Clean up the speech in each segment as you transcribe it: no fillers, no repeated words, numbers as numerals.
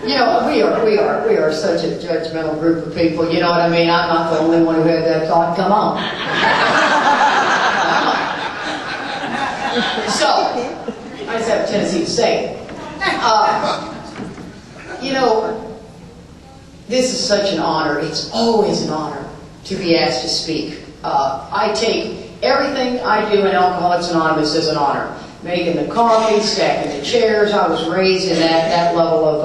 You know, we are such a judgmental group of people. You know what I mean? I'm not the only one who had that thought. Come on. So, I just have a tendency to say it. You know, this is such an honor. It's always an honor to be asked to speak. I take everything I do in Alcoholics Anonymous as an honor. Making the coffee, stacking the chairs. I was raised in that level of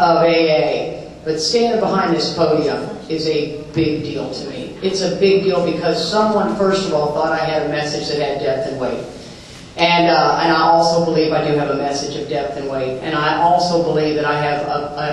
AA. But standing behind this podium is a big deal to me. It's a big deal because someone, first of all, thought I had a message that had depth and weight. And I also believe I do have a message of depth and weight. And I also believe that I have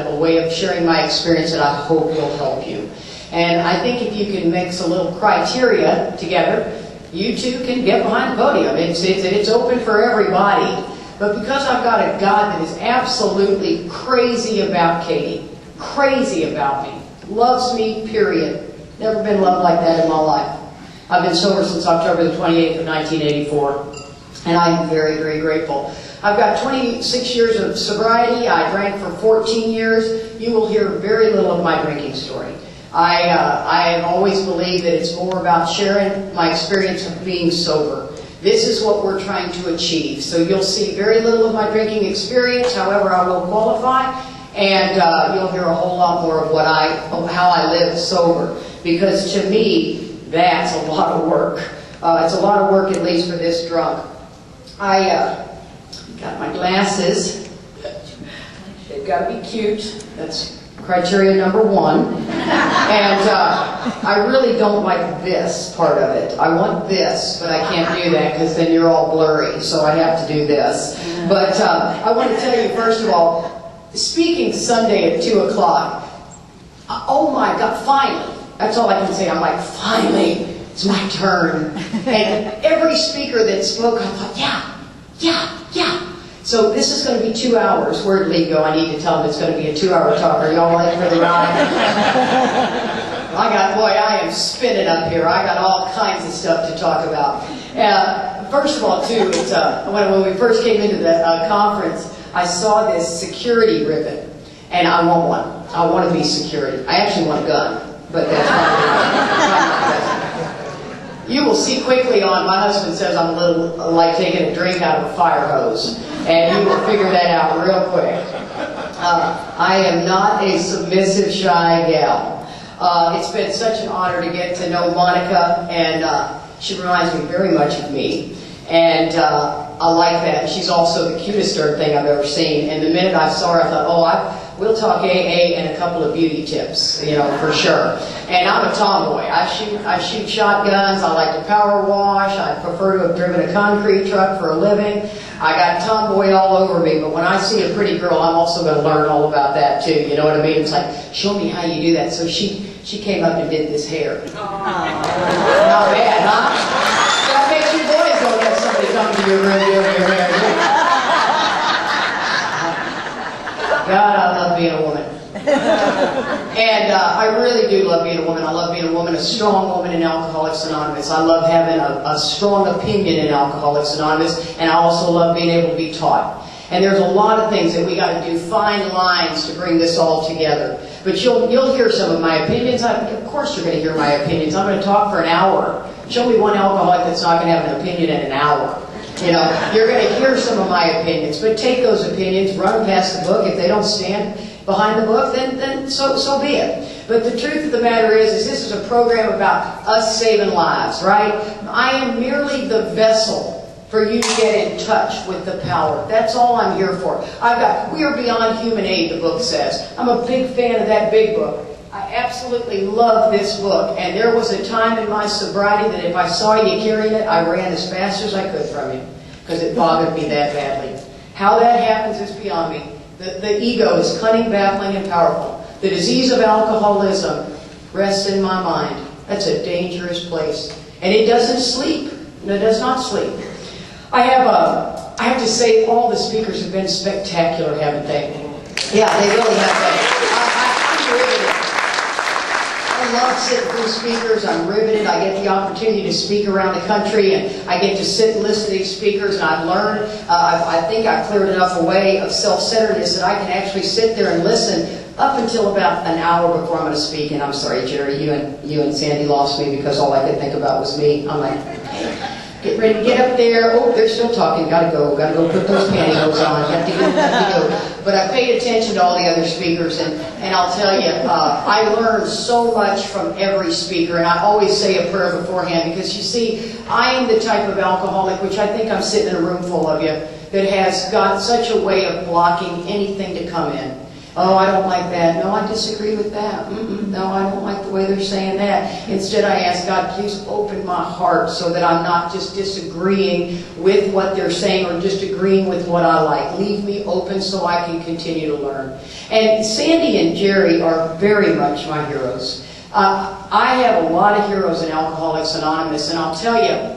a way of sharing my experience that I hope will help you. And I think if you can mix a little criteria together, you too can get behind the podium. It's open for everybody. But because I've got a God that is absolutely crazy about Katie, crazy about me, loves me, period. Never been loved like that in my life. I've been sober since October the 28th of 1984. And I'm very, very grateful. I've got 26 years of sobriety. I drank for 14 years. You will hear very little of my drinking story. I have always believed that it's more about sharing my experience of being sober. This is what we're trying to achieve. So you'll see very little of my drinking experience. However, I will qualify, and you'll hear a whole lot more of how I live sober. Because to me, that's a lot of work. It's a lot of work, at least for this drunk. I got my glasses. They've got to be cute. That's criteria number one. And I really don't like this part of it. I want this, but I can't do that because then you're all blurry, so I have to do this. But I want to tell you, first of all, speaking Sunday at 2 o'clock, oh my God, finally. That's all I can say. I'm like, finally. It's my turn. And every speaker that spoke, I thought, yeah. So this is going to be 2 hours. Where'd Lee go? I need to tell him it's going to be a 2-hour talk. Are y'all ready for the ride? I am spinning up here. I got all kinds of stuff to talk about. First of all, too, it's, when we first came into the conference, I saw this security ribbon, and I want one. I want to be security. I actually want a gun, but that's not You will see quickly on, my husband says I'm a little like taking a drink out of a fire hose, and you will figure that out real quick. I am not a submissive, shy gal. It's been such an honor to get to know Monica, and she reminds me very much of me. And I like that. She's also the cutest darn thing I've ever seen. And the minute I saw her, I thought, we'll talk AA and a couple of beauty tips, you know, for sure. And I'm a tomboy. I shoot shotguns. I like to power wash. I prefer to have driven a concrete truck for a living. I got tomboy all over me. But when I see a pretty girl, I'm also going to learn all about that too. You know what I mean? It's like, show me how you do that. So she came up and did this hair. Not bad, huh? That makes you boys don't have somebody come to your room doing your hair. God, I love being a woman. And I really do love being a woman. I love being a woman, a strong woman in Alcoholics Anonymous. I love having a strong opinion in Alcoholics Anonymous, and I also love being able to be taught. And there's a lot of things that we got to do, fine lines to bring this all together. But you'll hear some of my opinions. Of course you're going to hear my opinions. I'm going to talk for an hour. Show me one alcoholic that's not going to have an opinion in an hour. You know, you're going to hear some of my opinions, but take those opinions, run them past the book. If they don't stand behind the book, then so be it. But the truth of the matter is this is a program about us saving lives, right? I am merely the vessel for you to get in touch with the power. That's all I'm here for. We are beyond human aid, the book says. I'm a big fan of that big book. I absolutely love this book. And there was a time in my sobriety that if I saw you carrying it, I ran as fast as I could from you because it bothered me that badly. How that happens is beyond me. The ego is cunning, baffling, and powerful. The disease of alcoholism rests in my mind. That's a dangerous place. And it doesn't sleep. No, it does not sleep. I have to say all the speakers have been spectacular, haven't they? Yeah, they really have been. I love love sitting through speakers. I'm riveted. I get the opportunity to speak around the country, and I get to sit and listen to these speakers, and I've learned, I think I've cleared enough away of self-centeredness that I can actually sit there and listen up until about an hour before I'm going to speak. And I'm sorry, Jerry, you and Sandy lost me because all I could think about was me. I'm like, get ready to get up there. Oh, they're still talking. Gotta go put those pantyhose on. Have to go. But I paid attention to all the other speakers, and I'll tell you, I learned so much from every speaker, and I always say a prayer beforehand because, you see, I am the type of alcoholic, which I think I'm sitting in a room full of you, that has got such a way of blocking anything to come in. Oh, I don't like that. No, I disagree with that. No, I don't like the way they're saying that. Instead, I ask God, please open my heart so that I'm not just disagreeing with what they're saying or just agreeing with what I like. Leave me open so I can continue to learn. And Sandy and Jerry are very much my heroes. I have a lot of heroes in Alcoholics Anonymous, and I'll tell you,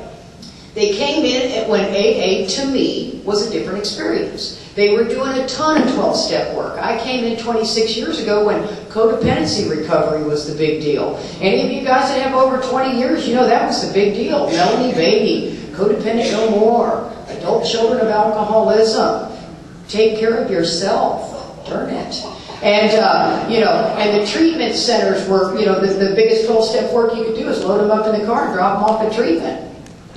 they came in when AA, to me, was a different experience. They were doing a ton of 12-step work. I came in 26 years ago when codependency recovery was the big deal. Any of you guys that have over 20 years, you know that was the big deal. Melanie Beatty, Codependent No More, Adult Children of Alcoholism, Take Care of Yourself, Turn It. And, and the treatment centers were, the biggest 12-step work you could do is load them up in the car and drop them off at treatment.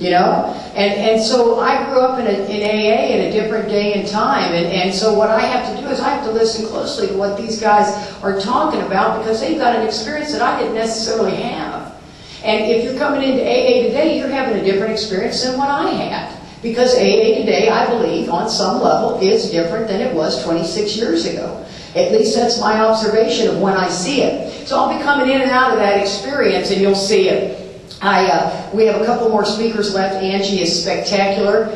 And so I grew up in AA at a different day and time, and so what I have to do is I have to listen closely to what these guys are talking about because they've got an experience that I didn't necessarily have. And if you're coming into AA today, you're having a different experience than what I had. Because AA today, I believe, on some level, is different than it was 26 years ago. At least that's my observation of when I see it. So I'll be coming in and out of that experience, and you'll see it. We have a couple more speakers left. Angie is spectacular.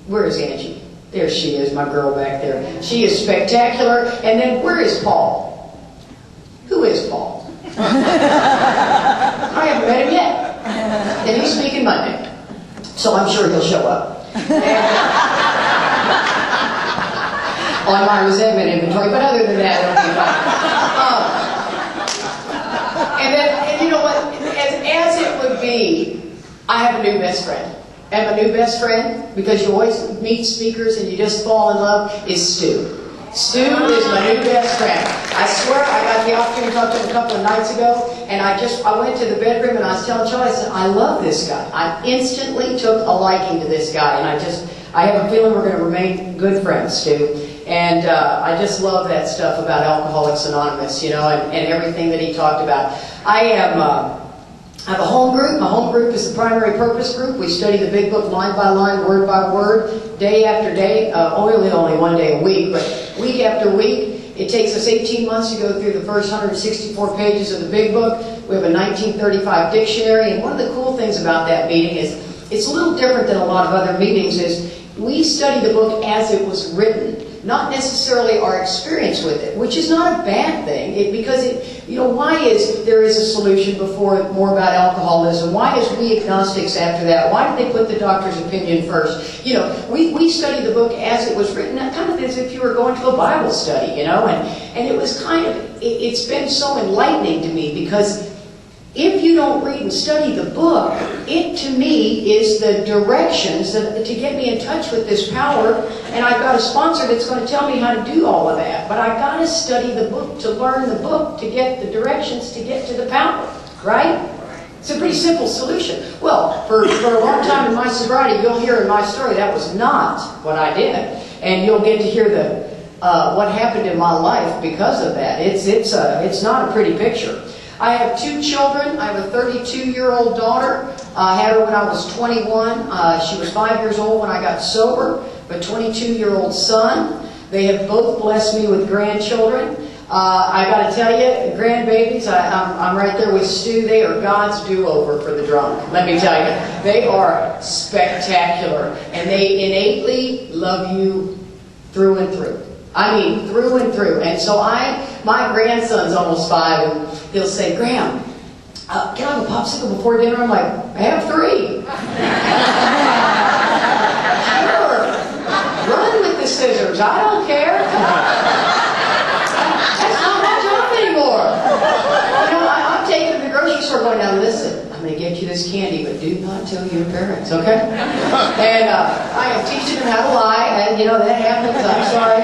Where is Angie? There she is, my girl back there. She is spectacular. And then where is Paul? Who is Paul? I haven't met him yet. And he's speaking Monday. So I'm sure he'll show up. On my resentment inventory. But other than that, it'll be fine. And you know what? As it would be, I have a new best friend. And my new best friend, because you always meet speakers and you just fall in love, is Stu. Stu is my new best friend. I swear I got the opportunity to talk to him a couple of nights ago, and I went to the bedroom and I was telling Charlie, I said, I love this guy. I instantly took a liking to this guy, and I have a feeling we're going to remain good friends, Stu. And I just love that stuff about Alcoholics Anonymous, and everything that he talked about. I have a home group. My home group is the primary purpose group. We study the big book line by line, word by word, day after day, only one day a week, but week after week. It takes us 18 months to go through the first 164 pages of the big book. We have a 1935 dictionary, and one of the cool things about that meeting is it's a little different than a lot of other meetings is we study the book as it was written. Not necessarily our experience with it, which is not a bad thing. Why is there is a solution before more about alcoholism? Why is we agnostics after that? Why did they put the doctor's opinion first? We study the book as it was written, kind of as if you were going to a Bible study, and it was it's been so enlightening to me because if you don't read and study the book, it to me is the directions to get me in touch with this power, and I've got a sponsor that's going to tell me how to do all of that. But I've got to study the book to learn the book to get the directions to get to the power, right? It's a pretty simple solution. Well, for a long time in my sobriety, you'll hear in my story that was not what I did, and you'll get to hear what happened in my life because of that. It's not a pretty picture. I have 2 children. I have a 32-year-old daughter. I had her when I was 21. She was 5 years old when I got sober. A 22-year-old son. They have both blessed me with grandchildren. I got to tell you, grandbabies, I'm right there with Stu. They are God's do-over for the drunk. Let me tell you. They are spectacular. And they innately love you through and through. I mean, through and through. And so my grandson's almost 5, and he'll say, Graham, can I have a popsicle before dinner? I'm like, I have 3. Sure. Run with the scissors. I don't care. That's not my job anymore. do not tell your parents, okay? And I am teaching them how to lie, and you know, that happens, I'm sorry.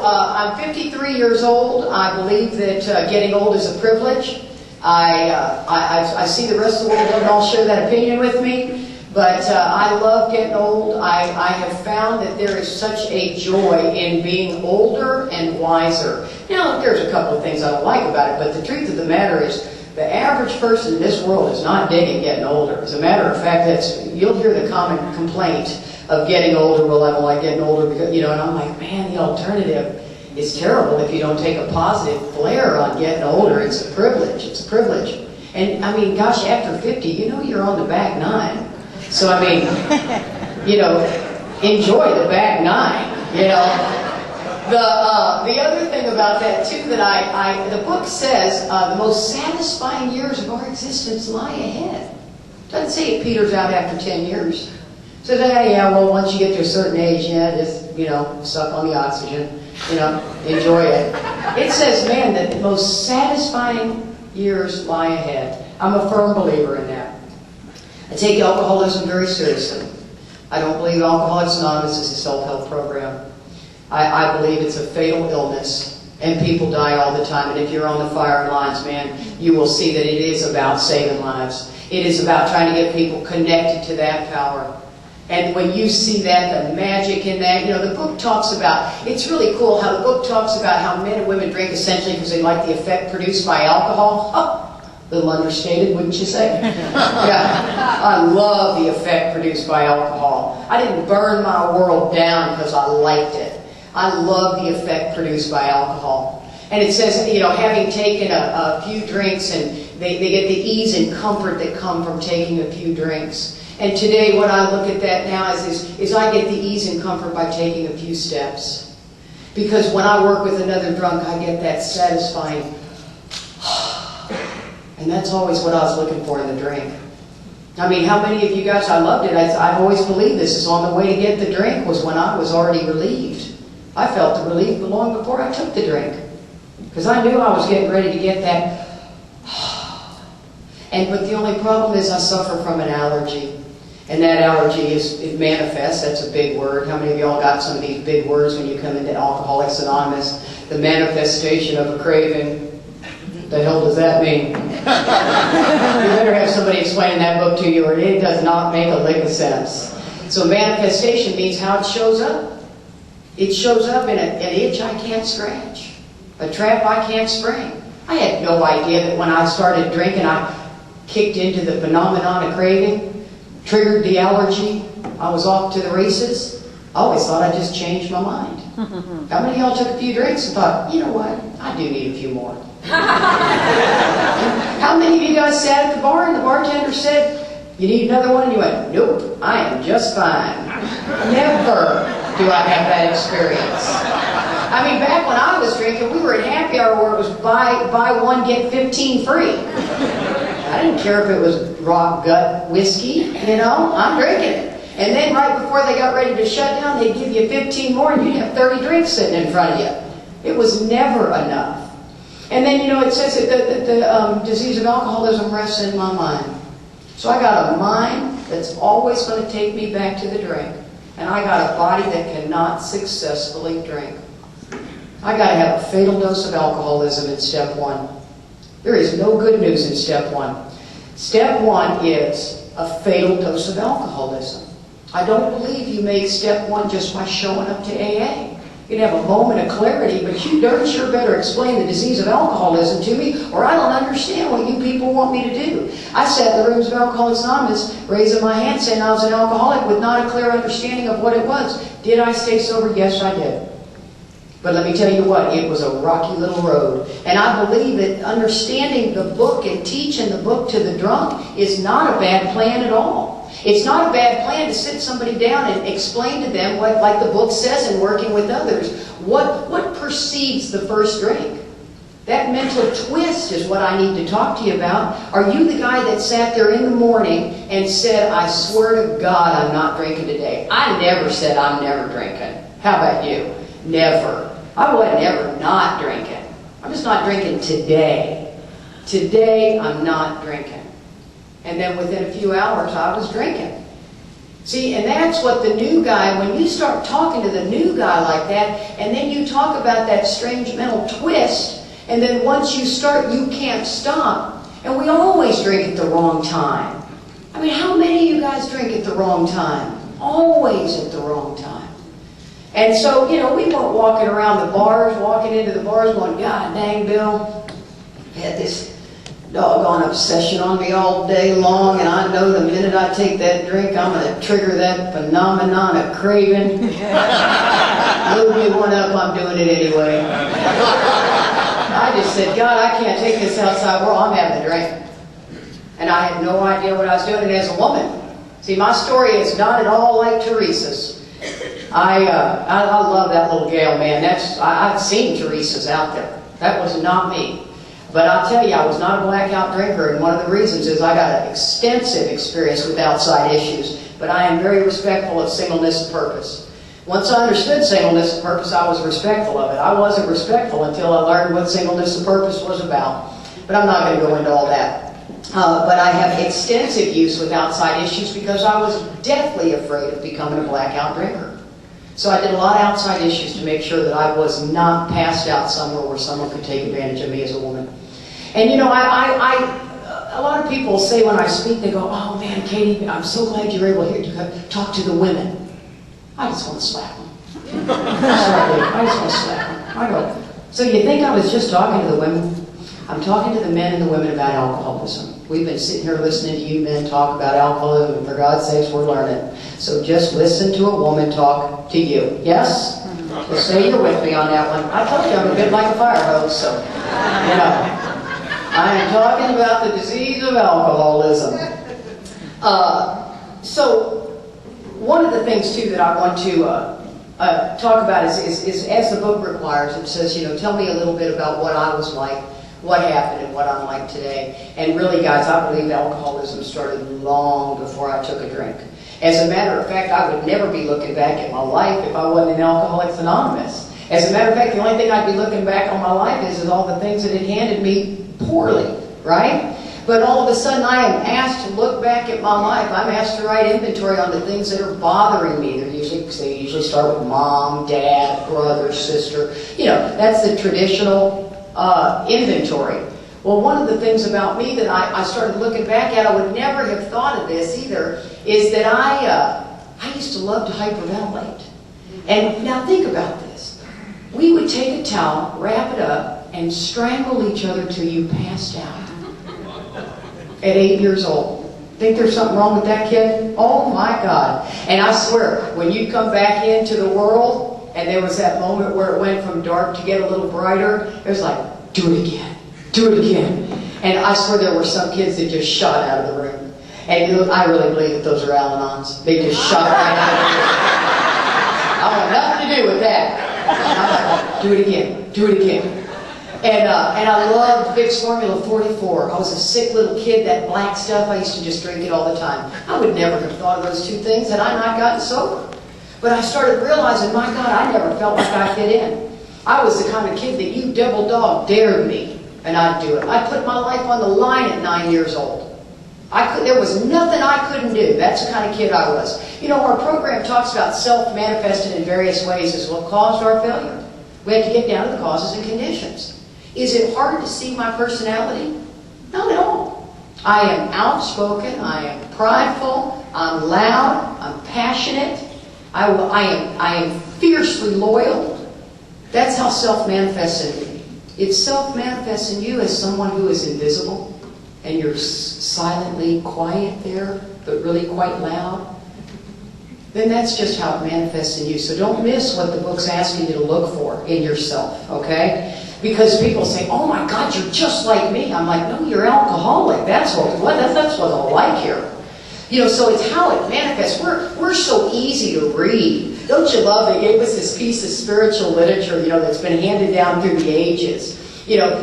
I'm 53 years old. I believe that getting old is a privilege. I see the rest of the world doesn't all share that opinion with me, but I love getting old. I have found that there is such a joy in being older and wiser. Now, there's a couple of things I don't like about it, but the truth of the matter is, the average person in this world is not digging getting older. As a matter of fact, you'll hear the common complaint of getting older. Well, I don't like getting older because, you know, and I'm like, man, the alternative is terrible if you don't take a positive flair on getting older. It's a privilege. It's a privilege. And I mean, gosh, after 50, you know you're on the back nine. So I mean, you know, enjoy the back nine, you know. The other thing about that too, that the book says the most satisfying years of our existence lie ahead. Doesn't say it peters out after 10 years. It says, yeah, well, once you get to a certain age, yeah, just, you know, suck on the oxygen, you know, enjoy it. It says, man, that the most satisfying years lie ahead. I'm a firm believer in that. I take alcoholism very seriously. I don't believe Alcoholics Anonymous is a self-help program. I believe it's a fatal illness, and people die all the time. And if you're on the firing lines, man, you will see that it is about saving lives. It is about trying to get people connected to that power. And when you see that, the magic in that, you know, the book talks about, it's really cool how the book talks about how men and women drink essentially because they like the effect produced by alcohol. Oh, a little understated, wouldn't you say? Yeah, I love the effect produced by alcohol. I didn't burn my world down because I liked it. I love the effect produced by alcohol. And it says, you know, having taken a few drinks, and they get the ease and comfort that come from taking a few drinks. And today what I look at that now is I get the ease and comfort by taking a few steps. Because when I work with another drunk, I get that satisfying, and that's always what I was looking for in the drink. I mean, how many of you guys, I loved it. I've always believed this is on the way to get the drink was when I was already relieved. I felt the relief long before I took the drink. Because I knew I was getting ready to get that. But the only problem is I suffer from an allergy. And that allergy it manifests. That's a big word. How many of y'all got some of these big words when you come into Alcoholics Anonymous? The manifestation of a craving. What the hell does that mean? You better have somebody explaining that book to you, or it does not make a lick of sense. So manifestation means how it shows up. It shows up in an itch I can't scratch, a trap I can't spring. I had no idea that when I started drinking, I kicked into the phenomenon of craving, triggered the allergy. I was off to the races. I always thought I just changed my mind. How many of y'all took a few drinks and thought, you know what, I do need a few more? How many of you guys sat at the bar and the bartender said, you need another one? And you went, nope, I am just fine. Never do I have that experience. I mean, back when I was drinking, we were at happy hour where it was buy one, get 15 free. I didn't care if it was raw gut whiskey, you know, I'm drinking it. And then right before they got ready to shut down, they'd give you 15 more and you'd have 30 drinks sitting in front of you. It was never enough. And then, you know, it says that the disease of alcoholism rests in my mind. So I got a mind that's always going to take me back to the drink. And I got a body that cannot successfully drink. I got to have a fatal dose of alcoholism in step one. There is no good news in step one. Step one is a fatal dose of alcoholism. I don't believe you make step one just by showing up to AA. You can have a moment of clarity, but you darn sure better explain the disease of alcoholism to me, or I don't understand what you people want me to do. I sat in the rooms of Alcoholics Anonymous, raising my hand, saying I was an alcoholic with not a clear understanding of what it was. Did I stay sober? Yes, I did. But let me tell you what, it was a rocky little road. And I believe that understanding the book and teaching the book to the drunk is not a bad plan at all. It's not a bad plan to sit somebody down and explain to them what, like the book says in working with others, what precedes the first drink. That mental twist is what I need to talk to you about. Are you the guy that sat there in the morning and said, I swear to God I'm not drinking today? I never said I'm never drinking. How about you? Never. I wasn't ever not drinking. I'm just not drinking today. Today, I'm not drinking. And then within a few hours, I was drinking. See, and that's what the new guy, when you start talking to the new guy like that, and then you talk about that strange mental twist, and then once you start, you can't stop. And we always drink at the wrong time. I mean, how many of you guys drink at the wrong time? Always at the wrong time. And so, we weren't walking around the bars, walking into the bars going, God dang, Bill, had this doggone obsession on me all day long, and I know the minute I take that drink, I'm going to trigger that phenomenon of craving. Load me one up, I'm doing it anyway. I just said, God, I can't take this outside world, I'm having a drink. And I had no idea what I was doing. And as a woman, see, my story is not at all like Teresa's. I love that little gal, man. I've seen Teresa's out there. That was not me. But I'll tell you, I was not a blackout drinker, and one of the reasons is I got an extensive experience with outside issues. But I am very respectful of singleness of purpose. Once I understood singleness of purpose, I was respectful of it. I wasn't respectful until I learned what singleness of purpose was about. But I'm not going to go into all that. But I have extensive use with outside issues because I was deathly afraid of becoming a blackout drinker. So I did a lot of outside issues to make sure that I was not passed out somewhere where someone could take advantage of me as a woman. And a lot of people say when I speak, they go, oh man, Katie, I'm so glad you're able here to talk to the women. I just want to slap them. I just want to slap them. I go, so you think I was just talking to the women? I'm talking to the men and the women about alcoholism. We've been sitting here listening to you men talk about alcoholism, and for God's sakes, we're learning. So just listen to a woman talk to you. Yes? So say you're with me on that one. I told you I'm a bit like a fire hose, so, I am talking about the disease of alcoholism. So one of the things, too, that I want to talk about is, as the book requires, it says, tell me a little bit about what I was like, what happened, and what I'm like today. And really, guys, I believe alcoholism started long before I took a drink. As a matter of fact, I would never be looking back at my life if I wasn't in Alcoholics Anonymous. As a matter of fact, the only thing I'd be looking back on my life is all the things that it handed me poorly, right? But all of a sudden, I am asked to look back at my life. I'm asked to write inventory on the things that are bothering me. They usually start with mom, dad, brother, sister. That's the traditional inventory. Well, one of the things about me that I started looking back at, I would never have thought of this either, is that I used to love to hyperventilate. And now think about this. We would take a towel, wrap it up, and strangle each other till you passed out. At 8 years old. Think there's something wrong with that, kid? Oh my God. And I swear, when you come back into the world, and there was that moment where it went from dark to get a little brighter, it was like, do it again. Do it again. And I swear there were some kids that just shot out of the room. And I really believe that those are Al-Anons. They just shot right out of the room. I want nothing to do with that. Do it again. Do it again. And I loved Vicks Formula 44. I was a sick little kid. That black stuff, I used to just drink it all the time. I would never have thought of those two things had I not gotten sober. But I started realizing, my God, I never felt like I fit in. I was the kind of kid that you devil dog dared me, and I'd do it. I put my life on the line at 9 years old. There was nothing I couldn't do. That's the kind of kid I was. Our program talks about self-manifested in various ways as what caused our failure. We had to get down to the causes and conditions. Is it hard to see my personality? Not at all. I am outspoken. I am prideful. I'm loud. I'm passionate. I am fiercely loyal. That's how self-manifests in me. It self-manifests in you as someone who is invisible, and you're silently quiet there, but really quite loud. Then that's just how it manifests in you. So don't miss what the book's asking you to look for in yourself, okay? Because people say, oh my God, you're just like me. I'm like, no, you're alcoholic. That's what I like here. So it's how it manifests. We're so easy to read. Don't you love, they gave us this piece of spiritual literature, that's been handed down through the ages.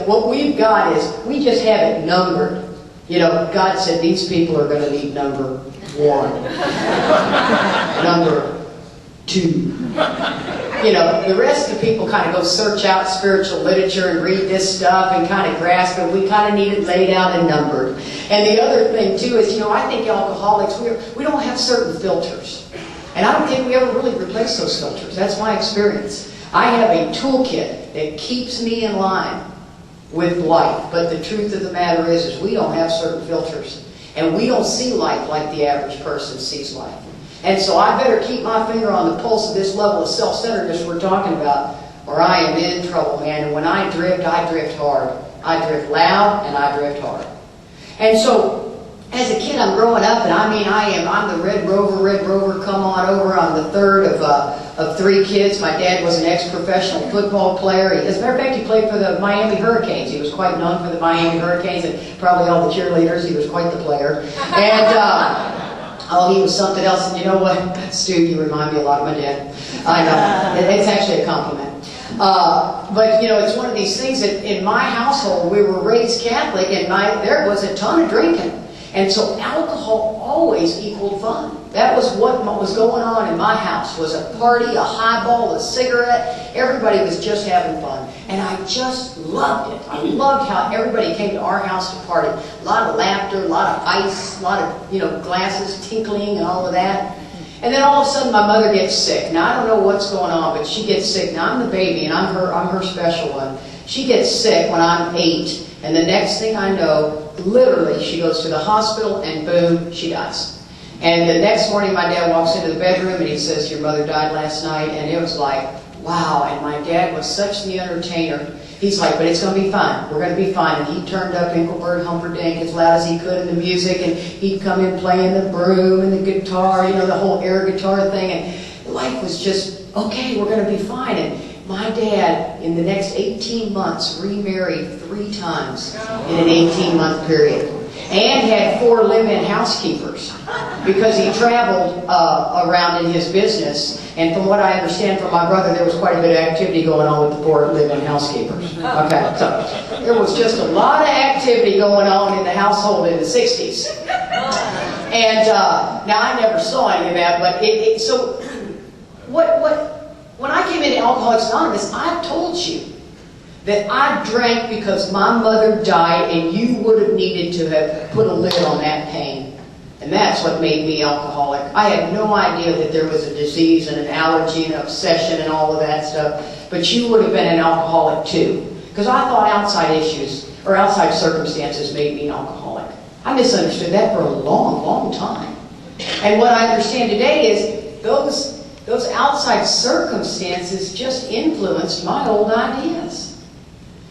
What we've got is, we just have it numbered. God said these people are going to need number 1, number 2. You know, the rest of the people kind of go search out spiritual literature and read this stuff and kind of grasp it. We kind of need it laid out and numbered. And the other thing, too, is, you know, I think alcoholics, we don't have certain filters. And I don't think we ever really replace those filters. That's my experience. I have a toolkit that keeps me in line with life. But the truth of the matter is we don't have certain filters. And we don't see life like the average person sees life. And so I better keep my finger on the pulse of this level of self-centeredness we're talking about, or I am in trouble, man. And when I drift hard. I drift loud and I drift hard. And so, as a kid, I'm growing up, and I'm the Red Rover, come on over. I'm the third of 3 kids. My dad was an ex-professional football player. As a matter of fact, he played for the Miami Hurricanes. He was quite known for the Miami Hurricanes and probably all the cheerleaders. He was quite the player. And, oh, he was something else. And you know what, Stu, you remind me a lot of my dad. I know. It's actually a compliment. But, you know, it's one of these things that in my household, we were raised Catholic, and there was a ton of drinking. And so alcohol always equaled fun. That was what was going on in my house, was a party, a highball, a cigarette. Everybody was just having fun. And I just loved it. I loved how everybody came to our house to party. A lot of laughter, a lot of ice, a lot of, you know, glasses tinkling and all of that. And then all of a sudden my mother gets sick. Now I don't know what's going on, but she gets sick. Now I'm the baby and I'm her special one. She gets sick when I'm 8. And the next thing I know, literally, she goes to the hospital and boom, she dies. And the next morning, my dad walks into the bedroom and he says, "Your mother died last night." And it was like, wow. And my dad was such the entertainer. He's like, "But it's going to be fine. We're going to be fine." And he turned up Engelbert Humperdinck as loud as he could in the music. And he'd come in playing the broom and the guitar, you know, the whole air guitar thing. And life was just, okay, we're going to be fine. And my dad, in the next 18 months, remarried 3 times in an 18-month period. And had 4 live-in housekeepers because he traveled around in his business. And from what I understand from my brother, there was quite a bit of activity going on with the 4 live-in housekeepers. Okay, so there was just a lot of activity going on in the household in the 60s. And now I never saw any of that, but so when I came into Alcoholics Anonymous, I told you that I drank because my mother died and you would have needed to have put a lid on that pain. And that's what made me alcoholic. I had no idea that there was a disease and an allergy and obsession and all of that stuff. But you would have been an alcoholic too. Because I thought outside issues or outside circumstances made me an alcoholic. I misunderstood that for a long, long time. And what I understand today is those outside circumstances just influenced my old ideas.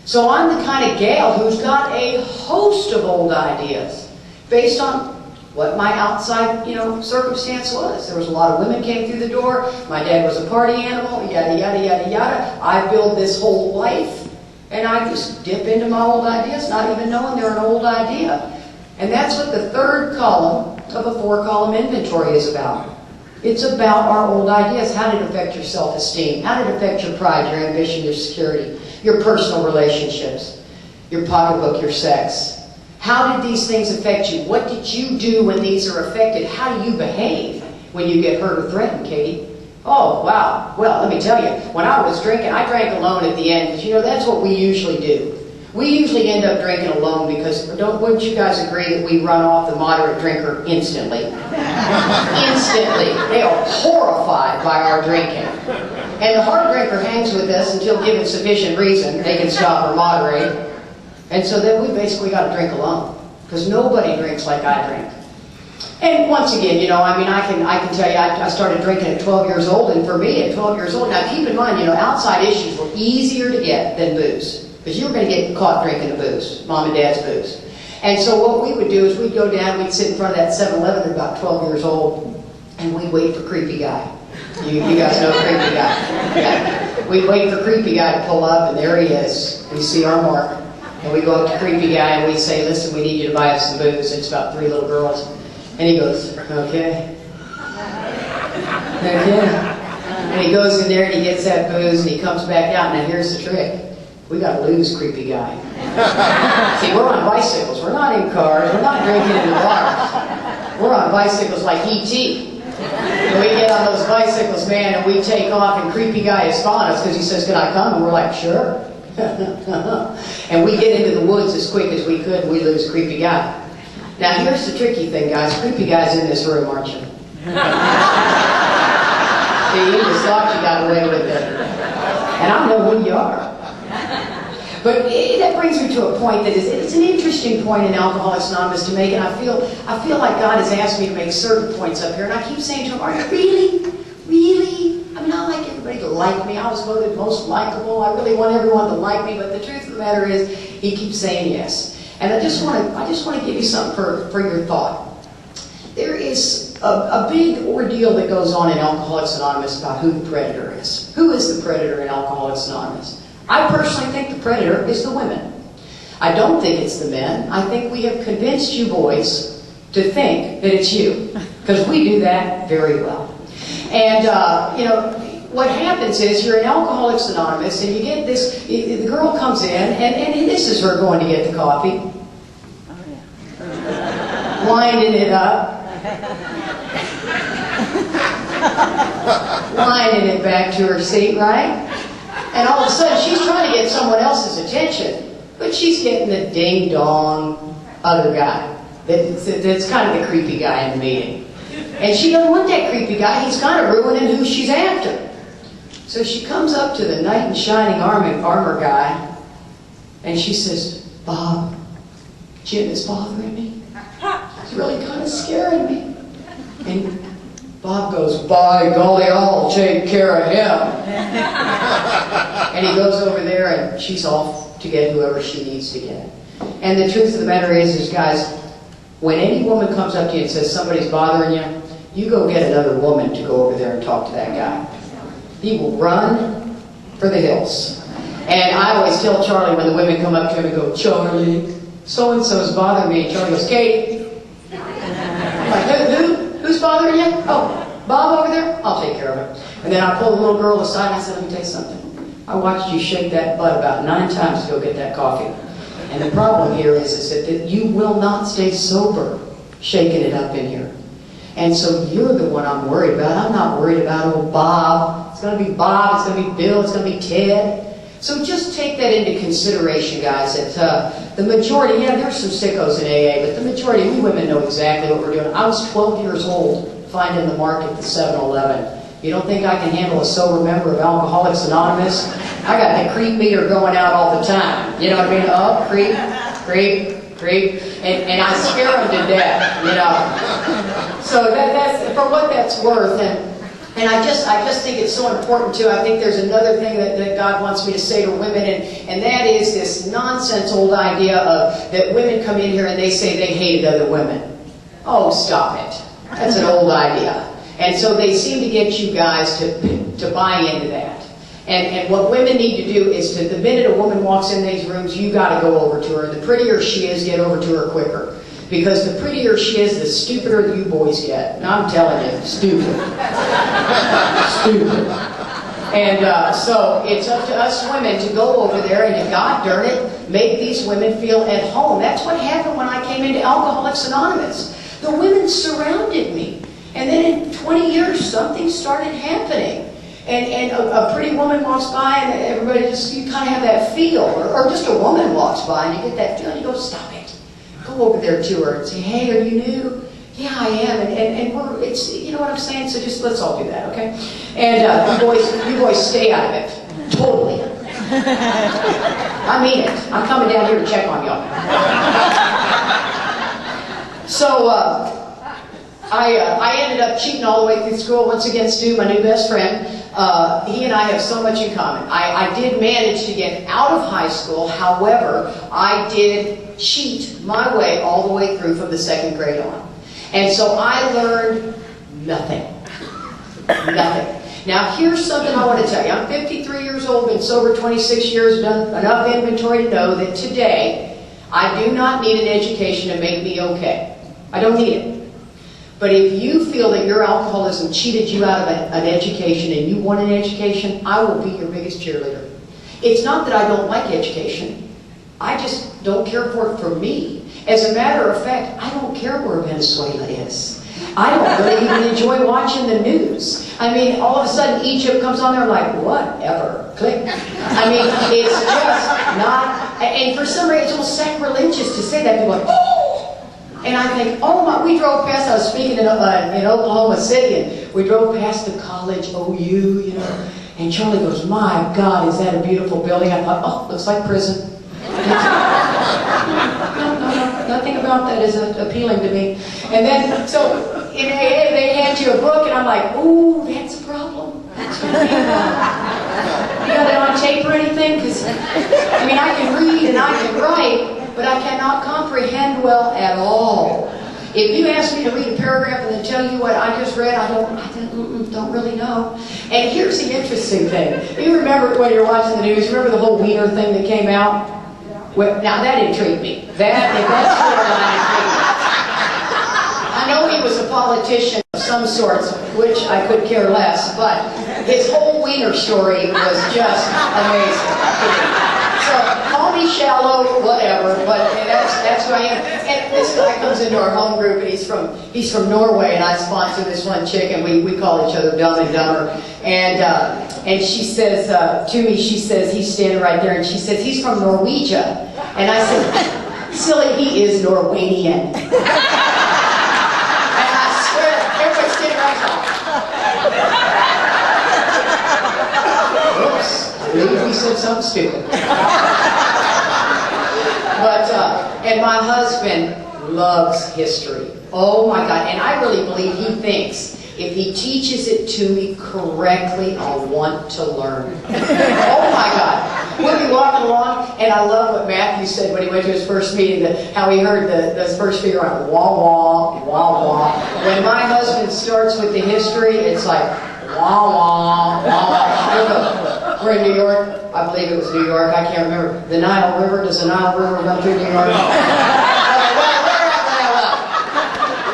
So I'm the kind of gal who's got a host of old ideas based on what my outside, circumstance was. There was a lot of women came through the door. My dad was a party animal, yada, yada, yada, yada. I built this whole life, and I just dip into my old ideas, not even knowing they're an old idea. And that's what the 3rd column of a 4-column inventory is about. It's about our old ideas. How did it affect your self-esteem? How did it affect your pride, your ambition, your security, your personal relationships, your pocketbook, your sex? How did these things affect you? What did you do when these are affected? How do you behave when you get hurt or threatened, Katie? Oh, wow. Well, let me tell you, when I was drinking, I drank alone at the end, because, that's what we usually do. We usually end up drinking alone because, wouldn't you guys agree that we run off the moderate drinker instantly? Instantly. They are horrified by our drinking. And the hard drinker hangs with us until given sufficient reason they can stop or moderate. And so then we basically got to drink alone. Because nobody drinks like I drink. And once again, I can tell you, I started drinking at 12 years old, and for me, at 12 years old, now keep in mind, outside issues were easier to get than booze. Because you were going to get caught drinking the booze, Mom and Dad's booze. And so what we would do is we'd go down, we'd sit in front of that 7-Eleven at about 12 years old, and we'd wait for Creepy Guy. You guys know Creepy Guy. Yeah. We'd wait for Creepy Guy to pull up, and there he is. We see our mark. And we go up to Creepy Guy, and we say, "Listen, we need you to buy us some booze." It's about 3 little girls. And he goes, "Okay." Okay. And he goes in there, and he gets that booze, and he comes back out, and here's the trick. We got to lose Creepy Guy. See, we're on bicycles. We're not in cars. We're not drinking in the bars. We're on bicycles like E.T. And we get on those bicycles, man, and we take off, and creepy guy is following us because he says, "Can I come?" And we're like, "Sure." And we get into the woods as quick as we could, and we lose creepy guy. Now here's the tricky thing, guys. Creepy guy's in this room, aren't you? See, you just thought you got away with it. And I know who you are. But that brings me to a point that it's an interesting point in Alcoholics Anonymous to make, and I feel like God has asked me to make certain points up here, and I keep saying to him, "Are you really? Really? I mean, I like everybody to like me. I was voted most likable. I really want everyone to like me." But the truth of the matter is, he keeps saying yes. And I just want to give you something for your thought. There is a big ordeal that goes on in Alcoholics Anonymous about who the predator is. Who is the predator in Alcoholics Anonymous? I personally think the predator is the women. I don't think it's the men. I think we have convinced you boys to think that it's you, because we do that very well. And, what happens is you're in Alcoholics Anonymous and you get this, the girl comes in, and this is her going to get the coffee. Winding it up. Winding it back to her seat, right? And all of a sudden, she's trying to get someone else's attention, but she's getting the ding-dong other guy. That's kind of the creepy guy in the meeting. And she doesn't want that creepy guy. He's kind of ruining who she's after. So she comes up to the knight in shining armor guy, and she says, "Bob, Jim is bothering me. He's really kind of scaring me." And Bob goes, "By golly, I'll take care of him." And he goes over there, and she's off to get whoever she needs to get. And the truth of the matter is guys, when any woman comes up to you and says somebody's bothering you, you go get another woman to go over there and talk to that guy. He will run for the hills. And I always tell Charlie when the women come up to him and go, "Charlie, so-and-so's bothering me." And Charlie goes, "Kate." I'm like, Who's bothering you? "Oh, Bob over there? I'll take care of it." And then I pull the little girl aside and I said, "Let me tell you something. I watched you shake that butt about 9 times to go get that coffee. And the problem here is that you will not stay sober shaking it up in here. And so you're the one I'm worried about. I'm not worried about old Bob. It's going to be Bob. It's going to be Bill. It's going to be Ted." So just take that into consideration, guys, that the majority, yeah, there's some sickos in AA, but the majority, we women know exactly what we're doing. I was 12 years old finding the mark at the 7-Eleven. You don't think I can handle a sober member of Alcoholics Anonymous? I got the creep meter going out all the time. You know what I mean? Oh, creep, creep, creep. And I scare them to death, you know. So that's for what that's worth. And I just think it's so important too. I think there's another thing that God wants me to say to women, and that is this nonsense old idea of that women come in here and they say they hated other women. Oh, stop it. That's an old idea. And so they seem to get you guys to buy into that. And what women need to do is the minute a woman walks in these rooms, you got to go over to her. The prettier she is, get over to her quicker. Because the prettier she is, the stupider you boys get. And I'm telling you, stupid. Stupid. And so it's up to us women to go over there and, God darn it, make these women feel at home. That's what happened when I came into Alcoholics Anonymous. The women surrounded me. And then in 20 years, something started happening. And a pretty woman walks by and everybody just, you kind of have that feel. Or just a woman walks by and you get that feel and you go, "Stop it." Go over there to her and say, "Hey, are you new?" "Yeah, I am." And we're, it's, you know what I'm saying? So just, let's all do that, okay? And you boys stay out of it. Totally. I mean it. I'm coming down here to check on y'all. So, I ended up cheating all the way through school. Once again, Stu, my new best friend, he and I have so much in common. I did manage to get out of high school. However, I did cheat my way all the way through from the 2nd grade on. And so I learned nothing. Nothing. Now, here's something I want to tell you. I'm 53 years old, been sober 26 years, done enough inventory to know that today, I do not need an education to make me okay. I don't need it. But if you feel that your alcoholism cheated you out of an education and you want an education, I will be your biggest cheerleader. It's not that I don't like education. I just don't care for it for me. As a matter of fact, I don't care where Venezuela is. I don't really even enjoy watching the news. I mean, all of a sudden Egypt comes on there, I'm like, whatever, click. I mean, it's just not, and for some reason it's almost sacrilegious to say that. People are like, oh! And I think, oh my, we drove past, I was speaking in Oklahoma City, and we drove past the college, OU, you know, and Charlie goes, my God, is that a beautiful building? I thought, oh, looks like prison. No, nothing about that is appealing to me. And then, so, in AA, they hand you a book, and I'm like, ooh, that's a problem. That's going to be a problem. You got it on tape or anything? Because, I mean, I can read and I can write, but I cannot comprehend well at all. If you ask me to read a paragraph and then tell you what I just read, I don't really know. And here's the interesting thing. You remember when you're watching the news, remember the whole Wiener thing that came out? Well, now that intrigued me. That intrigued me. I know he was a politician of some sorts, which I could care less, but his whole Wiener story was just amazing. So, call me shallow, whatever, but that's who I am. And this guy comes into our home group, and he's from Norway, and I sponsor this one chick, and we call each other Dumb and Dumber. And she says to me, she says, he's standing right there, and she says, he's from Norwegia. And I said, silly, he is Norwegian. And I swear, everybody's standing right there. Oops, maybe we said something stupid. But, and my husband loves history. Oh my God, and I really believe he thinks if he teaches it to me correctly, I'll want to learn. Oh my God. We'll be walking along, and I love what Matthew said when he went to his first meeting, how he heard the first figure on wah, wah, wah, wah. When my husband starts with the history, it's like wah, wah, wah. We're in New York. I believe it was New York. I can't remember. The Nile River. Does the Nile River run through New York?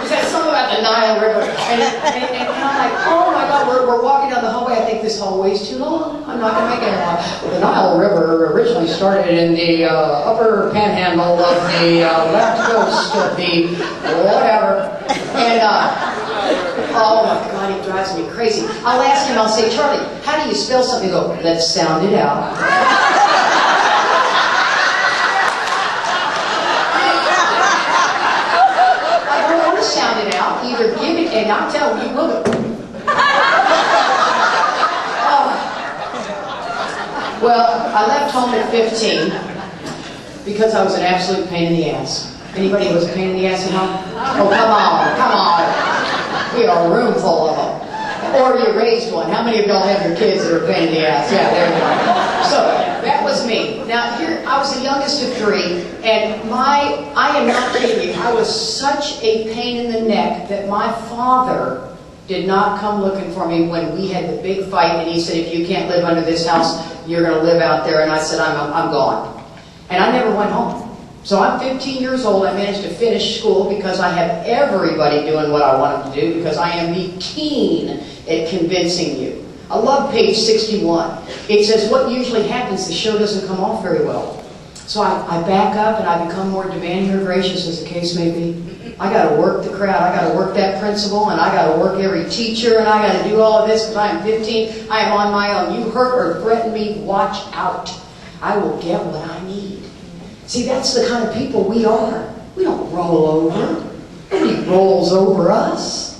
He said something about the Nile River. And I'm like, oh my God, we're walking down the hallway. I think this hallway is too long. I'm not going to make it long. Well, the Nile River originally started in the upper panhandle of the left coast of the whatever. And, oh my God, he drives me crazy. I'll ask him, I'll say, Charlie, how do you spell something? He'll go, let's sound it out. I don't want to sound it out. Either give it, and I'll tell you, will go. Well, I left home at 15 because I was an absolute pain in the ass. Anybody who was a pain in the ass at home? Oh, come on. We are a room full of them. Or you raised one. How many of y'all have your kids that are a pain in the ass? Yeah, there you go. So, that was me. Now, here, I was the youngest of three, and I am not kidding you, I was such a pain in the neck that my father did not come looking for me when we had the big fight, and he said, if you can't live under this house, you're going to live out there. And I said, I'm gone. And I never went home. So I'm 15 years old. I managed to finish school because I have everybody doing what I want them to do, because I am the keen at convincing you. I love page 61. It says, what usually happens, the show doesn't come off very well. So I back up and I become more demanding or gracious, as the case may be. I got to work the crowd. I got to work that principal, and I got to work every teacher, and I got to do all of this because I am 15. I am on my own. You hurt or threaten me, watch out. I will get what I need. See, that's the kind of people we are. We don't roll over. Nobody rolls over us.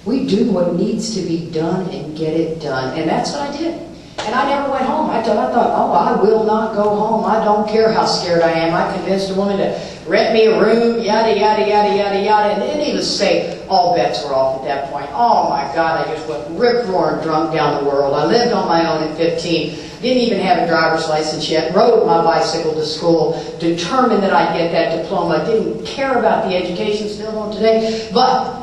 We do what needs to be done and get it done. And that's what I did. And I never went home. I thought, oh, I will not go home. I don't care how scared I am. I convinced a woman to rent me a room, yada, yada, yada, yada, yada. And then needless to say, all bets were off at that point. Oh my God, I just went rip-roaring drunk down the world. I lived on my own at 15. Didn't even have a driver's license yet. Rode my bicycle to school. Determined that I'd get that diploma. Didn't care about the education, still don't today. But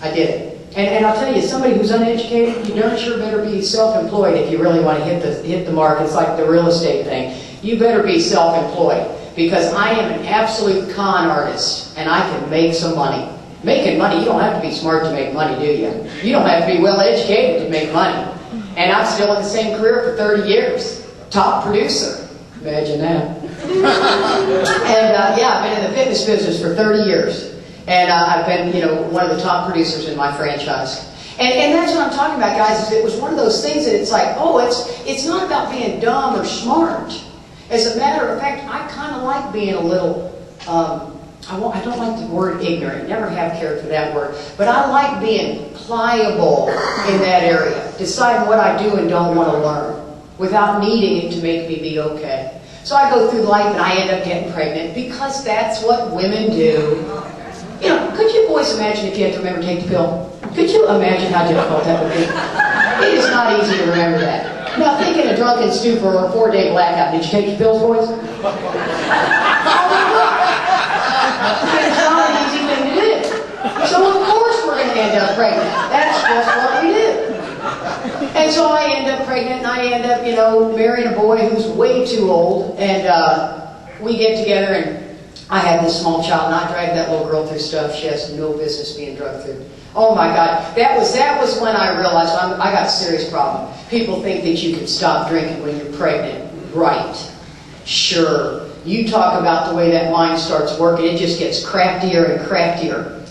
I did it. And I'll tell you, somebody who's uneducated, you darn sure better be self-employed if you really want to hit the mark. It's like the real estate thing. You better be self-employed, because I am an absolute con artist, and I can make some money. Making money, you don't have to be smart to make money, do you? You don't have to be well-educated to make money. And I'm still in the same career for 30 years. Top producer. Imagine that. And yeah, I've been in the fitness business for 30 years. And I've been, one of the top producers in my franchise. And that's what I'm talking about, guys, is it was one of those things that it's like, oh, it's not about being dumb or smart. As a matter of fact, I kind of like being a little, I don't like the word ignorant, never have cared for that word, but I like being pliable in that area, deciding what I do and don't want to learn, without needing it to make me be okay. So I go through life and I end up getting pregnant because that's what women do. Could you boys imagine if you had to remember to take the pill? Could you imagine how difficult that would be? It is not easy to remember that. Now think in a drunken stupor or a 4-day blackout. Did you take your pills, boys? It's not an easy thing to do. So of course we're going to end up pregnant. That's just what we do. And so I end up pregnant, and I end up, marrying a boy who's way too old, and we get together, and I have this small child, and I drag that little girl through stuff she has no business being drugged through. Oh my God, that was when I realized I got a serious problem. People think that you can stop drinking when you're pregnant. Right. Sure. You talk about the way that mind starts working, it just gets craftier and craftier.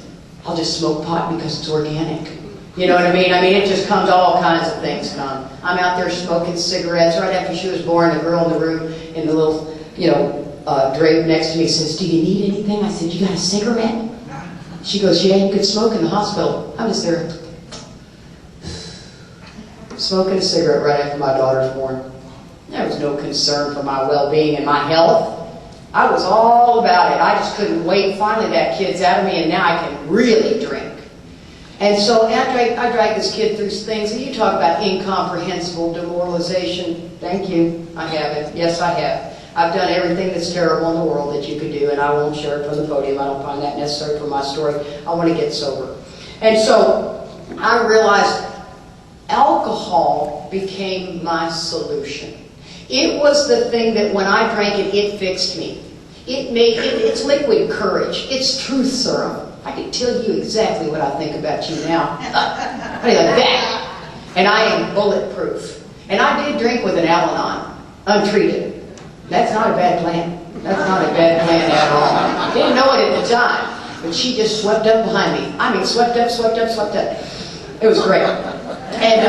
I'll just smoke pot because it's organic. You know what I mean? It just comes, all kinds of things come. I'm out there smoking cigarettes. Right after she was born, the girl in the room, in the little, drape next to me says, "Do you need anything?" I said, "You got a cigarette?" She goes, "Yeah, you could smoke in the hospital." I was there smoking a cigarette right after my daughter's born. There was no concern for my well-being and my health. I was all about it. I just couldn't wait. Finally, that kid's out of me, and now I can really drink. And so after I drag this kid through things, and you talk about incomprehensible demoralization. Thank you. I have it. Yes, I have. I've done everything that's terrible in the world that you could do, and I won't share it from the podium. I don't find that necessary for my story. I want to get sober. And so I realized alcohol became my solution. It was the thing that when I drank it, it fixed me. It's liquid courage. It's truth serum. I can tell you exactly what I think about you now. How do you like that? And I am bulletproof. And I did drink with an Al-Anon, untreated. That's not a bad plan. That's not a bad plan at all. Didn't know it at the time, but she just swept up behind me. Swept up. It was great. And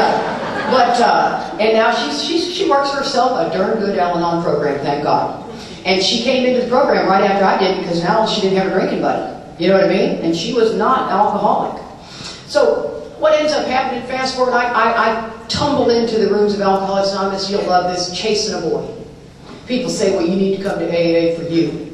now she works for herself, a darn good Al-Anon program, thank God. And she came into the program right after I did because now she didn't have a drinking buddy. You know what I mean? And she was not alcoholic. So what ends up happening, fast forward, I tumbled into the rooms of Alcoholics Anonymous. You'll love this, chasing a boy. People say, well, you need to come to AA for you.